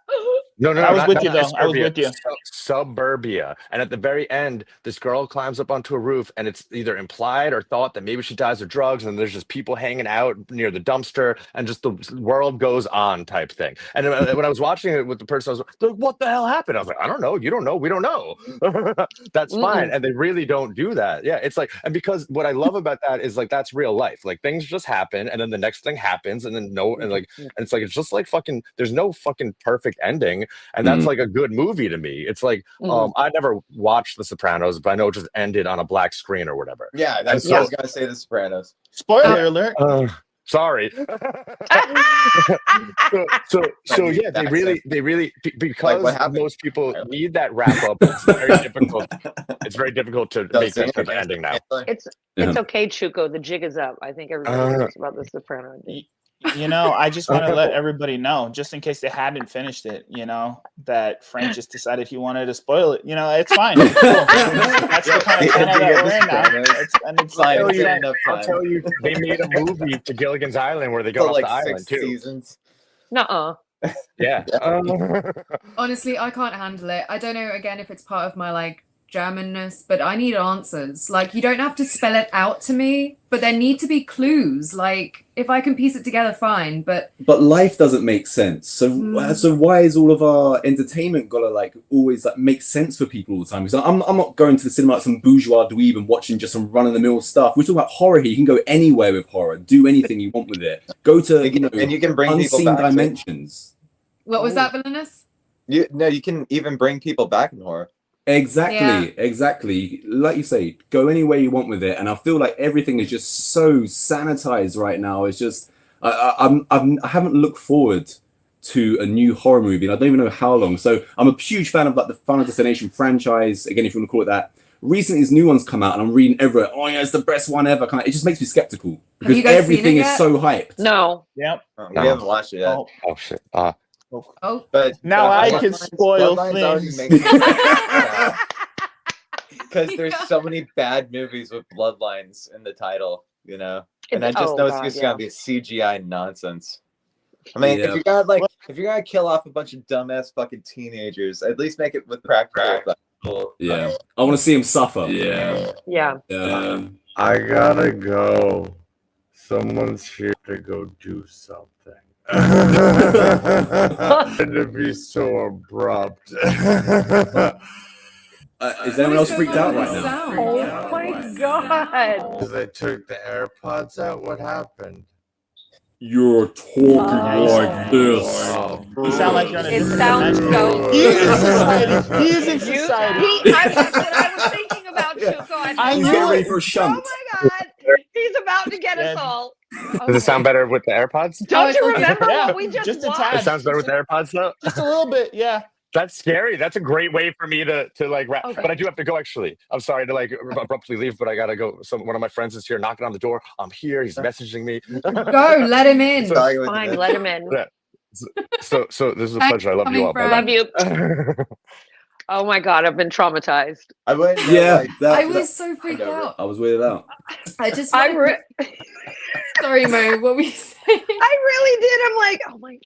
No, I was with you though. I was with you. Suburbia. And at the very end, this girl climbs up onto a roof, and it's either implied or thought that maybe she dies of drugs, and there's just people hanging out near the dumpster, and just the world goes on type thing. And when I was watching it with the person, I was like, what the hell happened? I was like, I don't know. You don't know. We don't know. That's fine. And they really don't do that. Yeah, it's like, and because what I love about that is like, that's real life. Like things just happen, and then the next thing happens, and then and it's like, it's just like fucking, there's no fucking perfect ending. And that's like a good movie to me. It's like, I never watched The Sopranos, but I know it just ended on a black screen or whatever. Yeah, that's what I was gonna say. The Sopranos. Spoiler alert. Sorry. so yeah, they really because like most people need that wrap up. It's very difficult. It's very difficult to make that type of ending now. It's okay, Chuko. The jig is up. I think everybody knows about The Sopranos. You know, I just want to let everybody know, just in case they hadn't finished it, you know, that Frank just decided he wanted to spoil it. You know, it's fine. It's cool. That's the kind of channel that we're in now. It's Fine, I'll it's tell you, enough I'll time. tell you, they made a movie to Gilligan's Island where they go For off like the island 6 too. seasons. Nuh-uh. Yeah. Honestly, I can't handle it. I don't know, again, if it's part of my like Germanness, but I need answers. Like, you don't have to spell it out to me, but there need to be clues. Like, if I can piece it together, fine. But life doesn't make sense. So why is all of our entertainment gotta like always like make sense for people all the time? Because I'm not going to the cinema like some bourgeois dweeb and watching just some run of the mill stuff. We're talking about horror here. You can go anywhere with horror. Do anything you want with it. Go to And you can bring people unseen back. dimensions. what was that, Villainous? You can even bring people back in horror. Exactly. Like you say, go anywhere you want with it. And I feel like everything is just so sanitized right now. It's just I haven't looked forward to a new horror movie, and I don't even know how long. So I'm a huge fan of like the Final Destination franchise. Again, if you want to call it that. Recently, these new ones come out, and I'm reading everywhere. Oh yeah, it's the best one ever. It just makes me skeptical because you guys everything seen it is yet? so hyped. No. Yep. We haven't watched it yet. Oh shit. Oh, But Now I Bloodlines- can spoil Bloodlines already things. makes me sad. Because there's so many bad movies with bloodlines in the title, you know, and I just know it's just gonna be CGI nonsense. I mean, Yeah. if you're gonna kill off a bunch of dumbass fucking teenagers, at least make it with practical effects. Yeah, I want to see him suffer. Yeah. I gotta go. Someone's here to go do something. To be so abrupt. Is anyone else freaked out right now? Oh my god. Because I took the AirPods out. What happened? You're talking like this. You sound like you're in a It different sounds dimension. so. He is in society. He is in You- society. that's what I was thinking about, Chuko. I He's knew getting ready it. for a Oh shunt. my god. He's about to get us Yeah. all. Does it sound better with the AirPods? Don't you it's- remember Yeah, what we just just a watched? tad. It sounds better with the AirPods though. Just a little bit, yeah. That's scary. That's a great way for me to like wrap. Okay. But I do have to go actually. I'm sorry to like abruptly leave, but I gotta go. One of my friends is here knocking on the door. I'm here. He's messaging me. go, let him in. Sorry with Fine, the- let him in. So this is a Thanks pleasure. I love you all. for Love you. Bye-bye. Oh my god, I've been traumatized. I wouldn't know, Yeah, like, I was so freaked over it. out. I was weirded out. I just I wanted sorry, Mo, what were you saying? I really did. I'm like,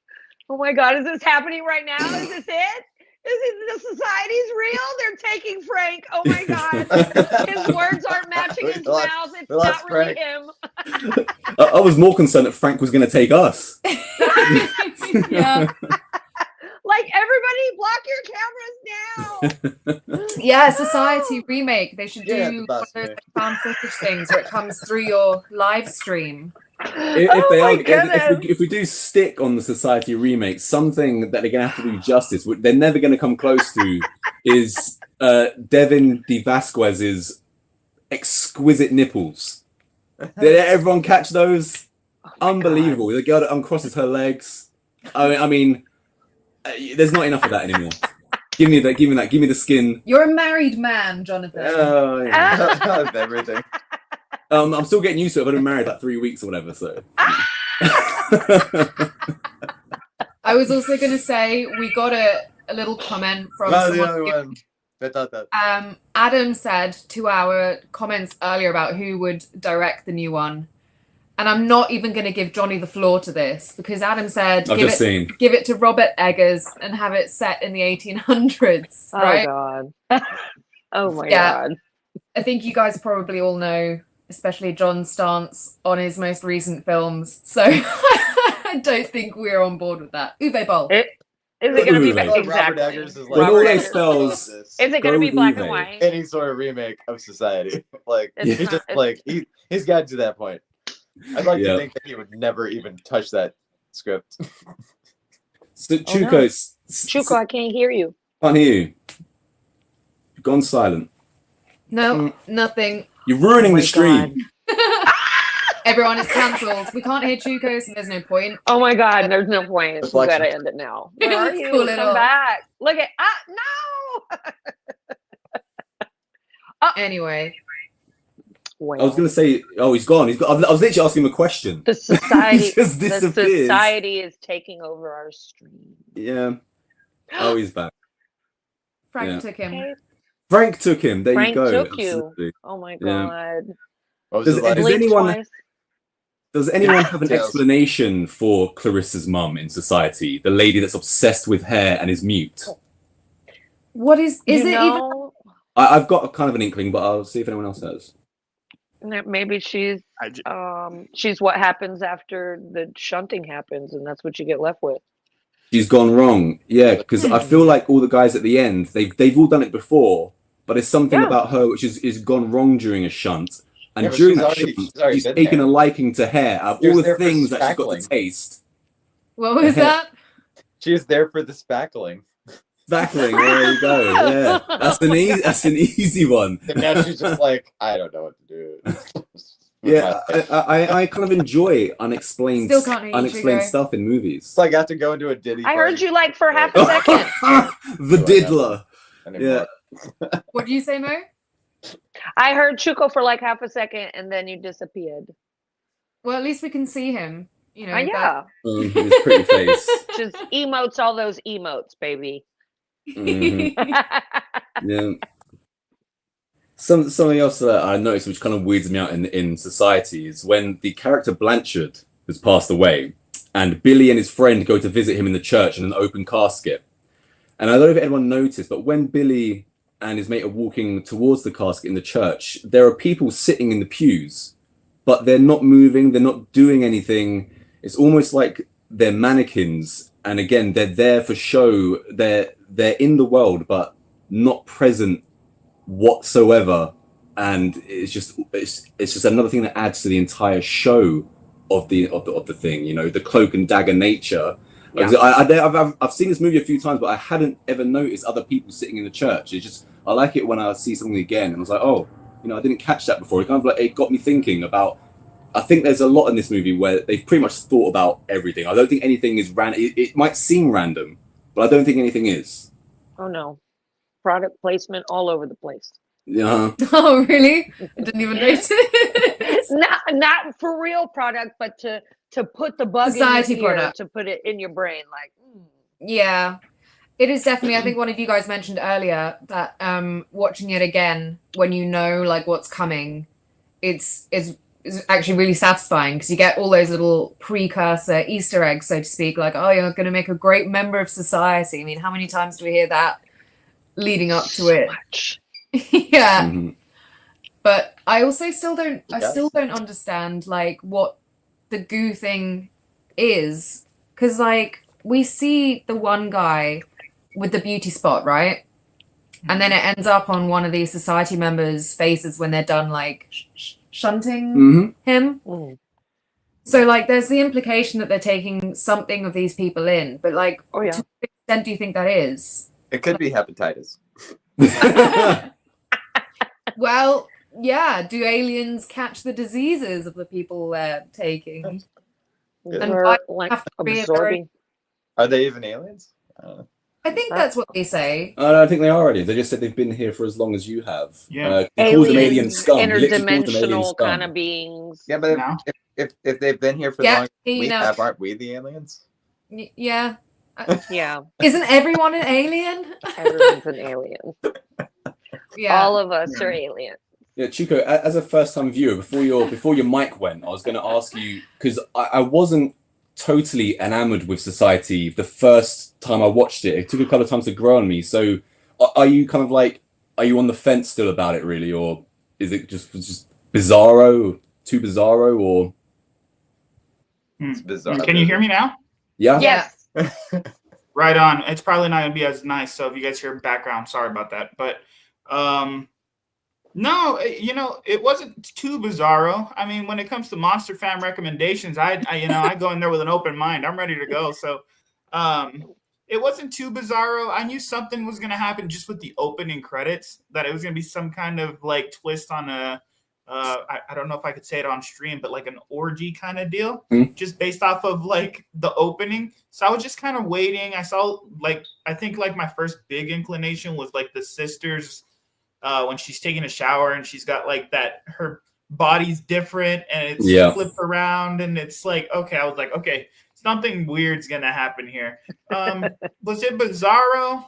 oh my god, is this happening right now? Is this it? Is it the society's real? They're taking Frank. Oh my god. His words aren't matching We his lost- mouth. It's we lost not really Frank. him. I was more concerned that Frank was going to take us. Yeah. Like, everybody block your cameras now. Yeah, Society remake. They should do Yeah, the one of best those way. found footage things where it comes through your live stream. If Oh they my are, goodness. if we do stick on the Society remake, something that they're going to have to do justice, they're never going to come close to, is Devin De Vasquez's exquisite nipples. Did everyone catch those? Unbelievable. The girl that uncrosses her legs. I mean, there's not enough of that anymore. Give me that. Give me the skin. You're a married man, Jonathan. Oh, yeah. Of everything. I'm still getting used to it. I've been married like 3 weeks or whatever, so. I was also going to say we got a little comment from No, the someone. other one. I thought that. Adam said to our comments earlier about who would direct the new one. And I'm not even going to give Johnny the floor to this because Adam said I've just seen. give it to Robert Eggers and have it set in the 1800s, right? Oh god. Oh my Yeah. god. I think you guys probably all know, especially John's stance on his most recent films. So I don't think we're on board with that. Uwe Boll. Is it going to be Ooh. Robert exactly? Eggers is When like, all Robert those Eggers. spells, Is it going to Go be with black Uwe. and white? any sort of remake of Society. Like It's he not- just it's- like he's got to that point. I'd like Yeah. to think that he would never even touch that script. So, Oh, Chuko, no. Chuko, I can't hear you. can't hear you. You've gone silent. No, nothing. You're ruining Oh my the stream. Everyone is cancelled. We can't hear Chuko, so there's no point. Oh my god, there's no point. We Reflection. gotta end it now. Where are Let's you? call it Come off. back. Look at no. Anyway, I was going to say, oh, he's gone. I was literally asking him a question. The society, He just the disappears. society is taking over our stream. Yeah. Oh, he's back. Frank Yeah. took him. Okay. Frank took him. There Frank you go. took Absolutely. you. Oh my Yeah. god. What was Does, it like? does Blink anyone twice. does anyone have an Tails. explanation for Clarissa's mum in society? The lady that's obsessed with hair and is mute. What is You it even? know, I've got a kind of an inkling, but I'll see if anyone else has. maybe she's what happens after the shunting happens, and that's what you get left with. She's gone wrong. Yeah, because I feel like all the guys at the end, they've all done it before, but there's something Yeah. about her which is gone wrong during a shunt. And Yeah, but during she's that already- shunt, she's already she's been taken there. a liking to hair. Out of She all was the there for things that she's got spackling. to taste. What was that? She was there for the spackling. Spackling, there you go. Yeah, that's an easy one. And now she's just like, I don't know what to do. Yeah, I kind of enjoy unexplained Still can't hear you, unexplained Chico. stuff in movies. So I got to go into a Diddy I heard party. you like for half a second. The diddler. Anymore. What do you say, Mo? I heard Chuko for like half a second, and then you disappeared. Well, at least we can see him. You know. Yeah, His pretty face. just emotes, all those emotes, baby. Mhm. Yeah. Something else that I noticed, which kind of weirds me out in society, is when the character Blanchard has passed away, and Billy and his friend go to visit him in the church in an open casket. And I don't know if anyone noticed, but when Billy and his mate are walking towards the casket in the church, there are people sitting in the pews, but they're not moving, they're not doing anything. It's almost like they're mannequins, and again, they're there for show. They're in the world, but not present whatsoever. And it's just another thing that adds to the entire show of the thing. You know, the cloak and dagger nature. Yeah. I've seen this movie a few times, but I hadn't ever noticed other people sitting in the church. It's just, I like it when I see something again, and I was like, oh, you know, I didn't catch that before. It kind of like, it got me thinking about. I think there's a lot in this movie where they've pretty much thought about everything. I don't think anything is random. It might seem random, but I don't think anything is. Oh no, product placement all over the place. Yeah. Oh, really? I didn't even notice. Not for real product, but to put the bug Society in your ear, product. to put it in your brain, like. Yeah, it is definitely. I think one of you guys mentioned earlier that watching it again when you know like what's coming, it's actually really satisfying because you get all those little precursor Easter eggs, so to speak. Like, oh, you're going to make a great member of society. I mean, how many times do we hear that leading up to it? Much. Yeah. Mhm. But I also still don't. I Yes. still don't understand like what the goo thing is, because like we see the one guy with the beauty spot, right? And then it ends up on one of these society members' faces when they're done like shunting Mhm. him. Mm. So like, there's the implication that they're taking something of these people in, but like, Oh yeah. to what extent do you think that is? It could be hepatitis. Well, yeah. Do aliens catch the diseases of the people they're taking? And We're why like have to be a very- absorbing. Are they even aliens? I don't know. I think that's what they say. I don't think they are already. They just said they've been here for as long as you have. Yeah. He calls them alien Aliens, scum. He literally calls them alien interdimensional scum. kind of beings. Yeah, but No. if they've been here for Yeah, long as you we know. have, aren't we the aliens? Yeah. Yeah, Isn't everyone an alien? everyone's an alien. Yeah. All of us are aliens. Yeah, Chico, as a first-time viewer, before your mic went, I was going to ask you, because I wasn't totally enamored with Society the first time I watched it. It took a couple of times to grow on me. So are you kind of like, are you on the fence still about it really? Or is it just bizarro, too bizarro, or? It's bizarre. Can you hear me now? Yeah? Yes. Right on. It's probably not gonna be as nice. So if you guys hear background, sorry about that. But no, you know, it wasn't too bizarro. I mean, when it comes to MonsterFam recommendations, I go in there with an open mind. I'm ready to go. So it wasn't too bizarro. I knew something was gonna happen just with the opening credits, that it was gonna be some kind of like twist on a I don't know if I could say it on stream, but like an orgy kind of deal, just based off of like the opening. So I was just kind of waiting. I saw like, I think like my first big inclination was like the sisters when she's taking a shower and she's got like that, her body's different and it's Yeah. flipped around, and it's like, okay, I was like, okay, something weird's gonna happen here. Was it Bizarro?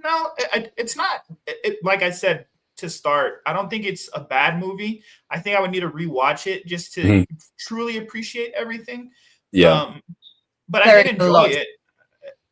No, it's not. Like I said to start, I don't think it's a bad movie. I think I would need to rewatch it just to truly appreciate everything. Yeah. But There I is did a enjoy lot. it.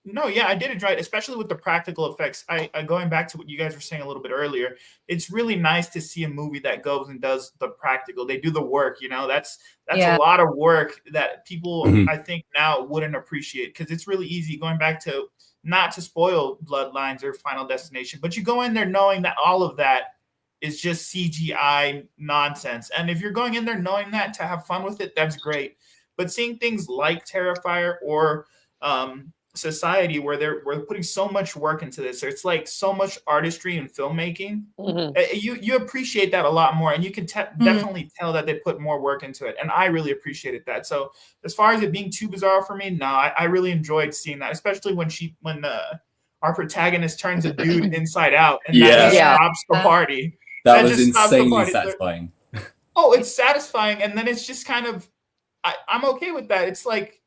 No, yeah, I did enjoy it, especially with the practical effects. I going back to what you guys were saying a little bit earlier. It's really nice to see a movie that goes and does the practical. They do the work, you know. That's Yeah. a lot of work that people Mhm. I think now wouldn't appreciate, because it's really easy going back to, not to spoil Bloodlines or Final Destination, but you go in there knowing that all of that is just CGI nonsense. And if you're going in there knowing that to have fun with it, that's great. But seeing things like Terrifier or Society, where we're putting so much work into this, it's like so much artistry and filmmaking, you appreciate that a lot more, and you can definitely tell that they put more work into it, and I really appreciated that. So as far as it being too bizarre for me, no, I really enjoyed seeing that, especially when our protagonist turns a dude inside out, and that just Yeah. stops the party. That was just stops the insanely party. satisfying. Oh, it's satisfying, and then it's just kind of, I'm okay with that. It's like,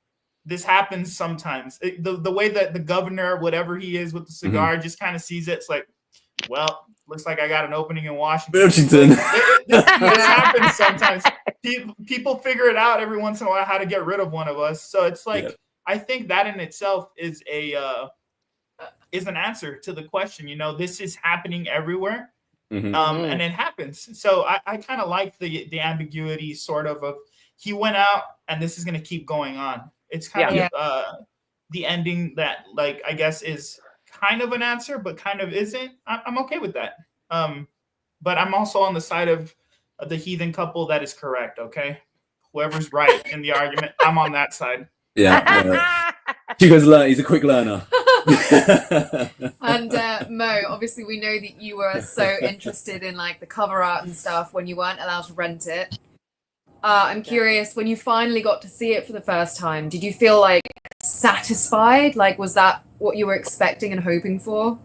this happens sometimes. The way that the governor, whatever he is with the cigar, just kind of sees it. It's like, well, looks like I got an opening in Washington. This happens sometimes. People figure it out every once in a while how to get rid of one of us. So it's like, I think that in itself is an answer to the question. You know, this is happening everywhere. And it happens. So I kind of like the ambiguity sort of he went out and this is going to keep going on. It's kind of the ending that, like, I guess is kind of an answer, but kind of isn't. I'm okay with that. But I'm also on the side of the heathen couple that is correct. Okay, whoever's right in the argument, I'm on that side. Yeah. Hugo's learn. He's a quick learner. And Mo, obviously we know that you were so interested in like the cover art and stuff when you weren't allowed to rent it. I'm curious, when you finally got to see it for the first time, did you feel like satisfied? Like, was that what you were expecting and hoping for?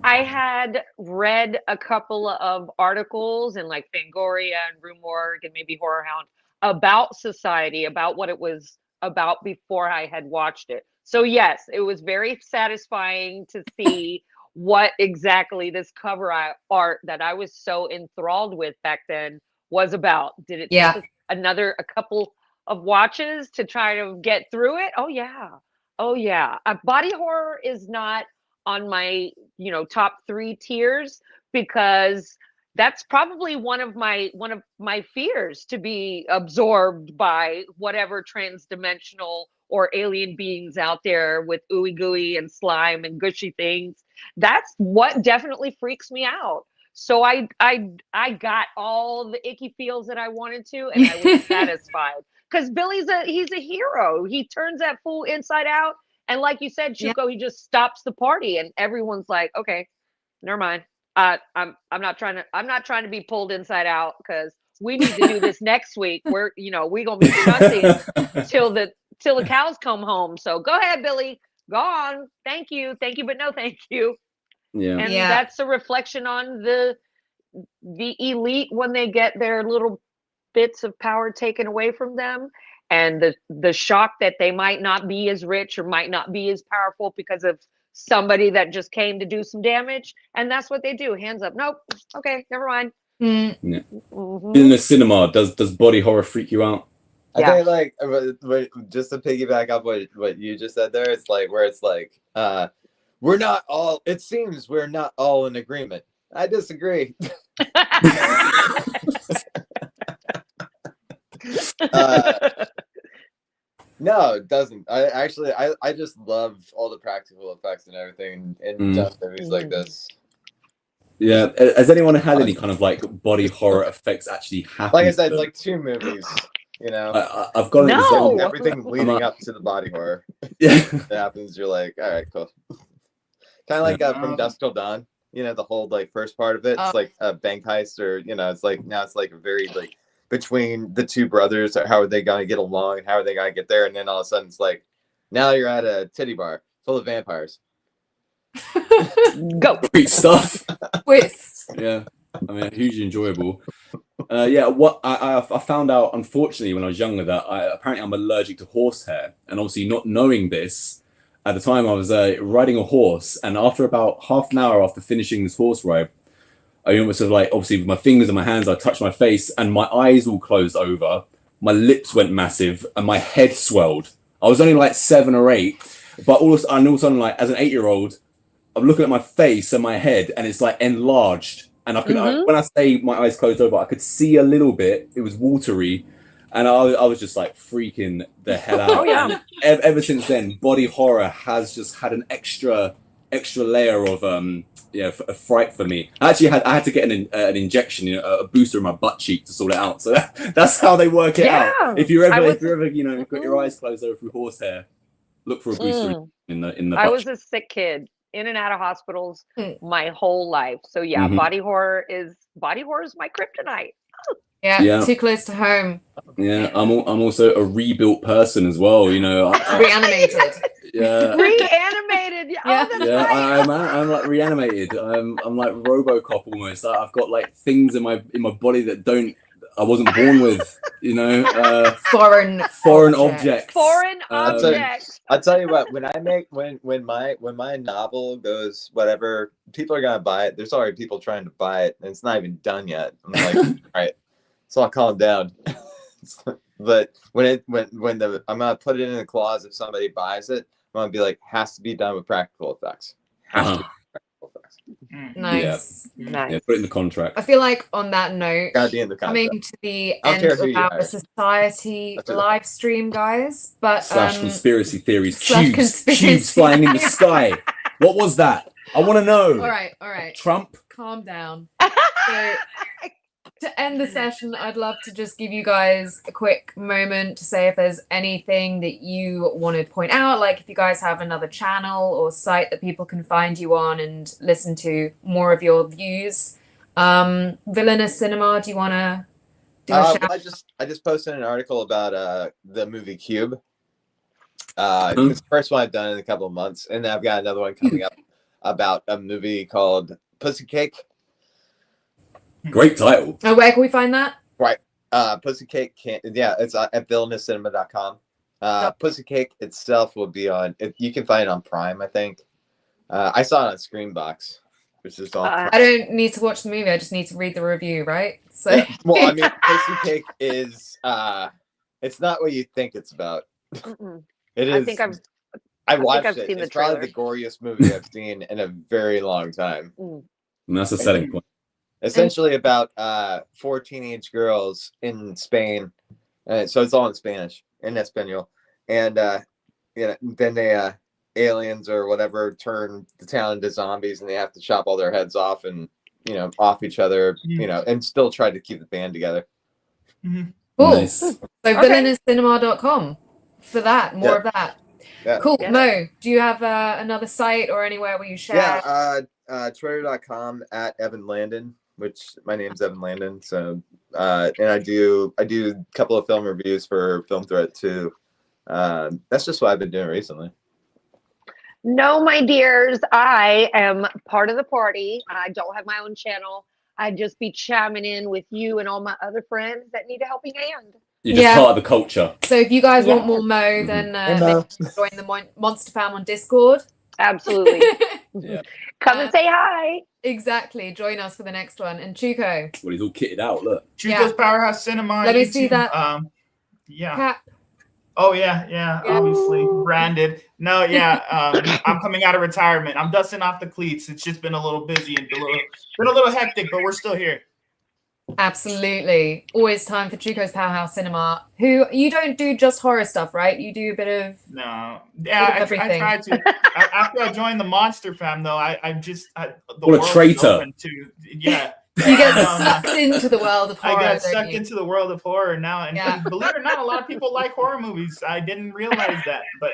I had read a couple of articles in like Fangoria and Rue Morgue and maybe Horror Hound about Society, about what it was about before I had watched it. So yes, it was very satisfying to see what exactly this cover art that I was so enthralled with back then was about. Did it take a couple of watches to try to get through it? Oh yeah. Body horror is not on my top 3 tiers, because that's probably one of my fears, to be absorbed by whatever transdimensional or alien beings out there with ooey gooey and slime and gushy things. That's what definitely freaks me out. So I got all the icky feels that I wanted to, and I was satisfied, because Billy's he's a hero. He turns that fool inside out, and like you said, Chuko, he just stops the party, and everyone's like, okay, never mind. I'm not trying to be pulled inside out, because we need to do this next week. We're gonna be shunting till the cows come home. So go ahead, Billy, go on. Thank you, but no thank you. Yeah. And that's a reflection on the elite when they get their little bits of power taken away from them, and the shock that they might not be as rich or might not be as powerful because of somebody that just came to do some damage. And that's what they do. Hands up. Nope. Okay, never mind. Yeah. In the cinema, does body horror freak you out? I think, like, just to piggyback off what you just said there, it's like, where it's like, it seems we're not all in agreement. I disagree. No, it doesn't. I just love all the practical effects and everything in just movies like this. Yeah. Has anyone had any kind of like body horror effects actually happen? Like I said, it's like 2 movies. You know, I've got everything leading up to the body horror. Yeah. It happens. You're like, all right, cool. Kind of like From Dusk Till Dawn. You know, the whole like first part of it. It's like a bank heist, or it's like now it's like a very like between the 2 brothers. How are they gonna get along? How are they gonna get there? And then all of a sudden it's like, now you're at a titty bar full of vampires. Go. Great stuff. Twist. Yeah. I mean, hugely enjoyable. Yeah, what I found out, unfortunately, when I was younger, that apparently I'm allergic to horsehair, and obviously not knowing this at the time, I was riding a horse, and after about half an hour after finishing this horse ride, I almost sort of like, obviously with my fingers and my hands, I touched my face, and my eyes all closed over, my lips went massive, and my head swelled. I was only like 7 or 8, but all of a sudden, like as an 8-year-old, I'm looking at my face and my head, and it's like enlarged. And I could, when I say my eyes closed over, I could see a little bit. It was watery, and I was just like freaking the hell out. Oh, yeah. And ever since then, body horror has just had an extra layer of a fright for me. I had to get an injection, a booster in my butt cheek to sort it out. So that's how they work it out. If you're ever got your eyes closed over through horsehair, look for a booster in the. I was a sick kid, in and out of hospitals my whole life. So yeah, body horror is my kryptonite. Yeah, too close to home. Yeah, I'm also a rebuilt person as well. You know, reanimated. Yeah. Reanimated. Yeah. Oh, that's right. I'm like reanimated. I'm like RoboCop almost. I've got like things in my body that I wasn't born with. You know, foreign objects. Foreign objects. I'll tell you what. When my novel goes whatever, people are gonna buy it. There's already people trying to buy it, and it's not even done yet. I'm like, all right, so I'll calm down. But when I'm gonna put it in the clause if somebody buys it, I'm gonna be like, has to be done with practical effects. Has to be practical effects. Nice. Yeah. Nice. Yeah, put it in the contract. I feel like on that note, gotta be in the contract. coming to the end of our society live stream, guys. But / conspiracy theories. Cubes flying in the sky. What was that? I want to know. All right. Trump. Calm down. So, to end the session, I'd love to just give you guys a quick moment to say if there's anything that you want to point out, like if you guys have another channel or site that people can find you on and listen to more of your views. Villainous Cinema, do you want to do a shout? I just posted an article about the movie Cube. It's the first one I've done in a couple of months, and then I've got another one coming up about a movie called Pussy Cake. Great title. Oh, where can we find that? Right. Pussy Cake it's at villainouscinema.com. Pussy Cake itself will be on, you can find it on Prime, I think. I saw it on Screenbox, which is all. I don't need to watch the movie, I just need to read the review, right? So yeah. Well, I mean, Pussy Cake is it's not what you think it's about. It is. I watched it. It's probably the goriest movie I've seen in a very long time. And that's a setting point. Essentially about 4 teenage girls in Spain, so it's all in Spanish, in Espanol, and then they aliens or whatever turn the town into zombies, and they have to chop all their heads off and off each other, and still try to keep the band together. Cool. Nice. So villainouscinema.com for that, more of that. Yeah. Cool. Yeah. Mo, do you have another site or anywhere where you share? Yeah, twitter.com at Evan Landon, which my name's Evan Landon. So, and I do a couple of film reviews for Film Threat too. That's just what I've been doing recently. No, my dears, I am part of the party. I don't have my own channel. I'd just be chiming in with you and all my other friends that need a helping hand. You're just part of the culture. So if you guys want more Mo, then join the MonsterFam on Discord. Absolutely. Come and say hi. Exactly. Join us for the next one. And Chuko. Well, he's all kitted out. Look. Chuko's Powerhouse Cinema. Let me see that. Cap. Oh yeah, obviously branded. No, I'm coming out of retirement. I'm dusting off the cleats. It's just been a little busy and been a little hectic, but we're still here. Absolutely. Always time for Chuko's Powerhouse Cinema. Who you don't do just horror stuff, right? You do a bit of everything. I tried to. After I joined the MonsterFam, though, what a traitor. You get sucked into the world of horror. I got sucked into the world of horror now, and believe it or not, a lot of people like horror movies. I didn't realize that, but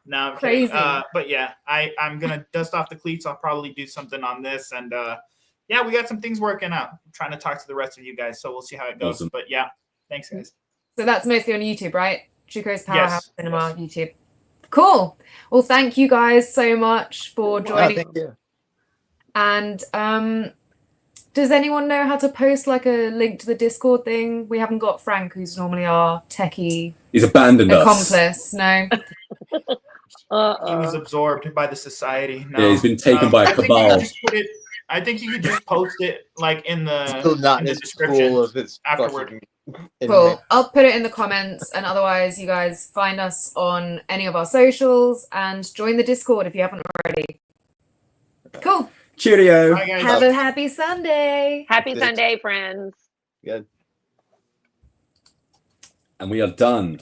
now crazy. But yeah, I'm gonna dust off the cleats. I'll probably do something on this, and we got some things working out. I'm trying to talk to the rest of you guys, so we'll see how it goes. Awesome. But yeah, thanks, guys. So that's mostly on YouTube, right? Chuko's Powerhouse Cinema YouTube. Cool. Well, thank you guys so much for joining. Thank you. And Does anyone know how to post like a link to the Discord thing? We haven't got Frank, who's normally our techie He's abandoned us. accomplice. No. He was absorbed by the society. No. Yeah, he's been taken by a I think you cabal. could just put it. I think you could just post it like in the Still not in the as description cool of his afterward. Cool. I'll put it in the comments, and otherwise, you guys find us on any of our socials and join the Discord if you haven't already. Cool. Cheerio. Bye, guys. Have a happy Sunday. Happy Sunday, friends. Good. And we are done.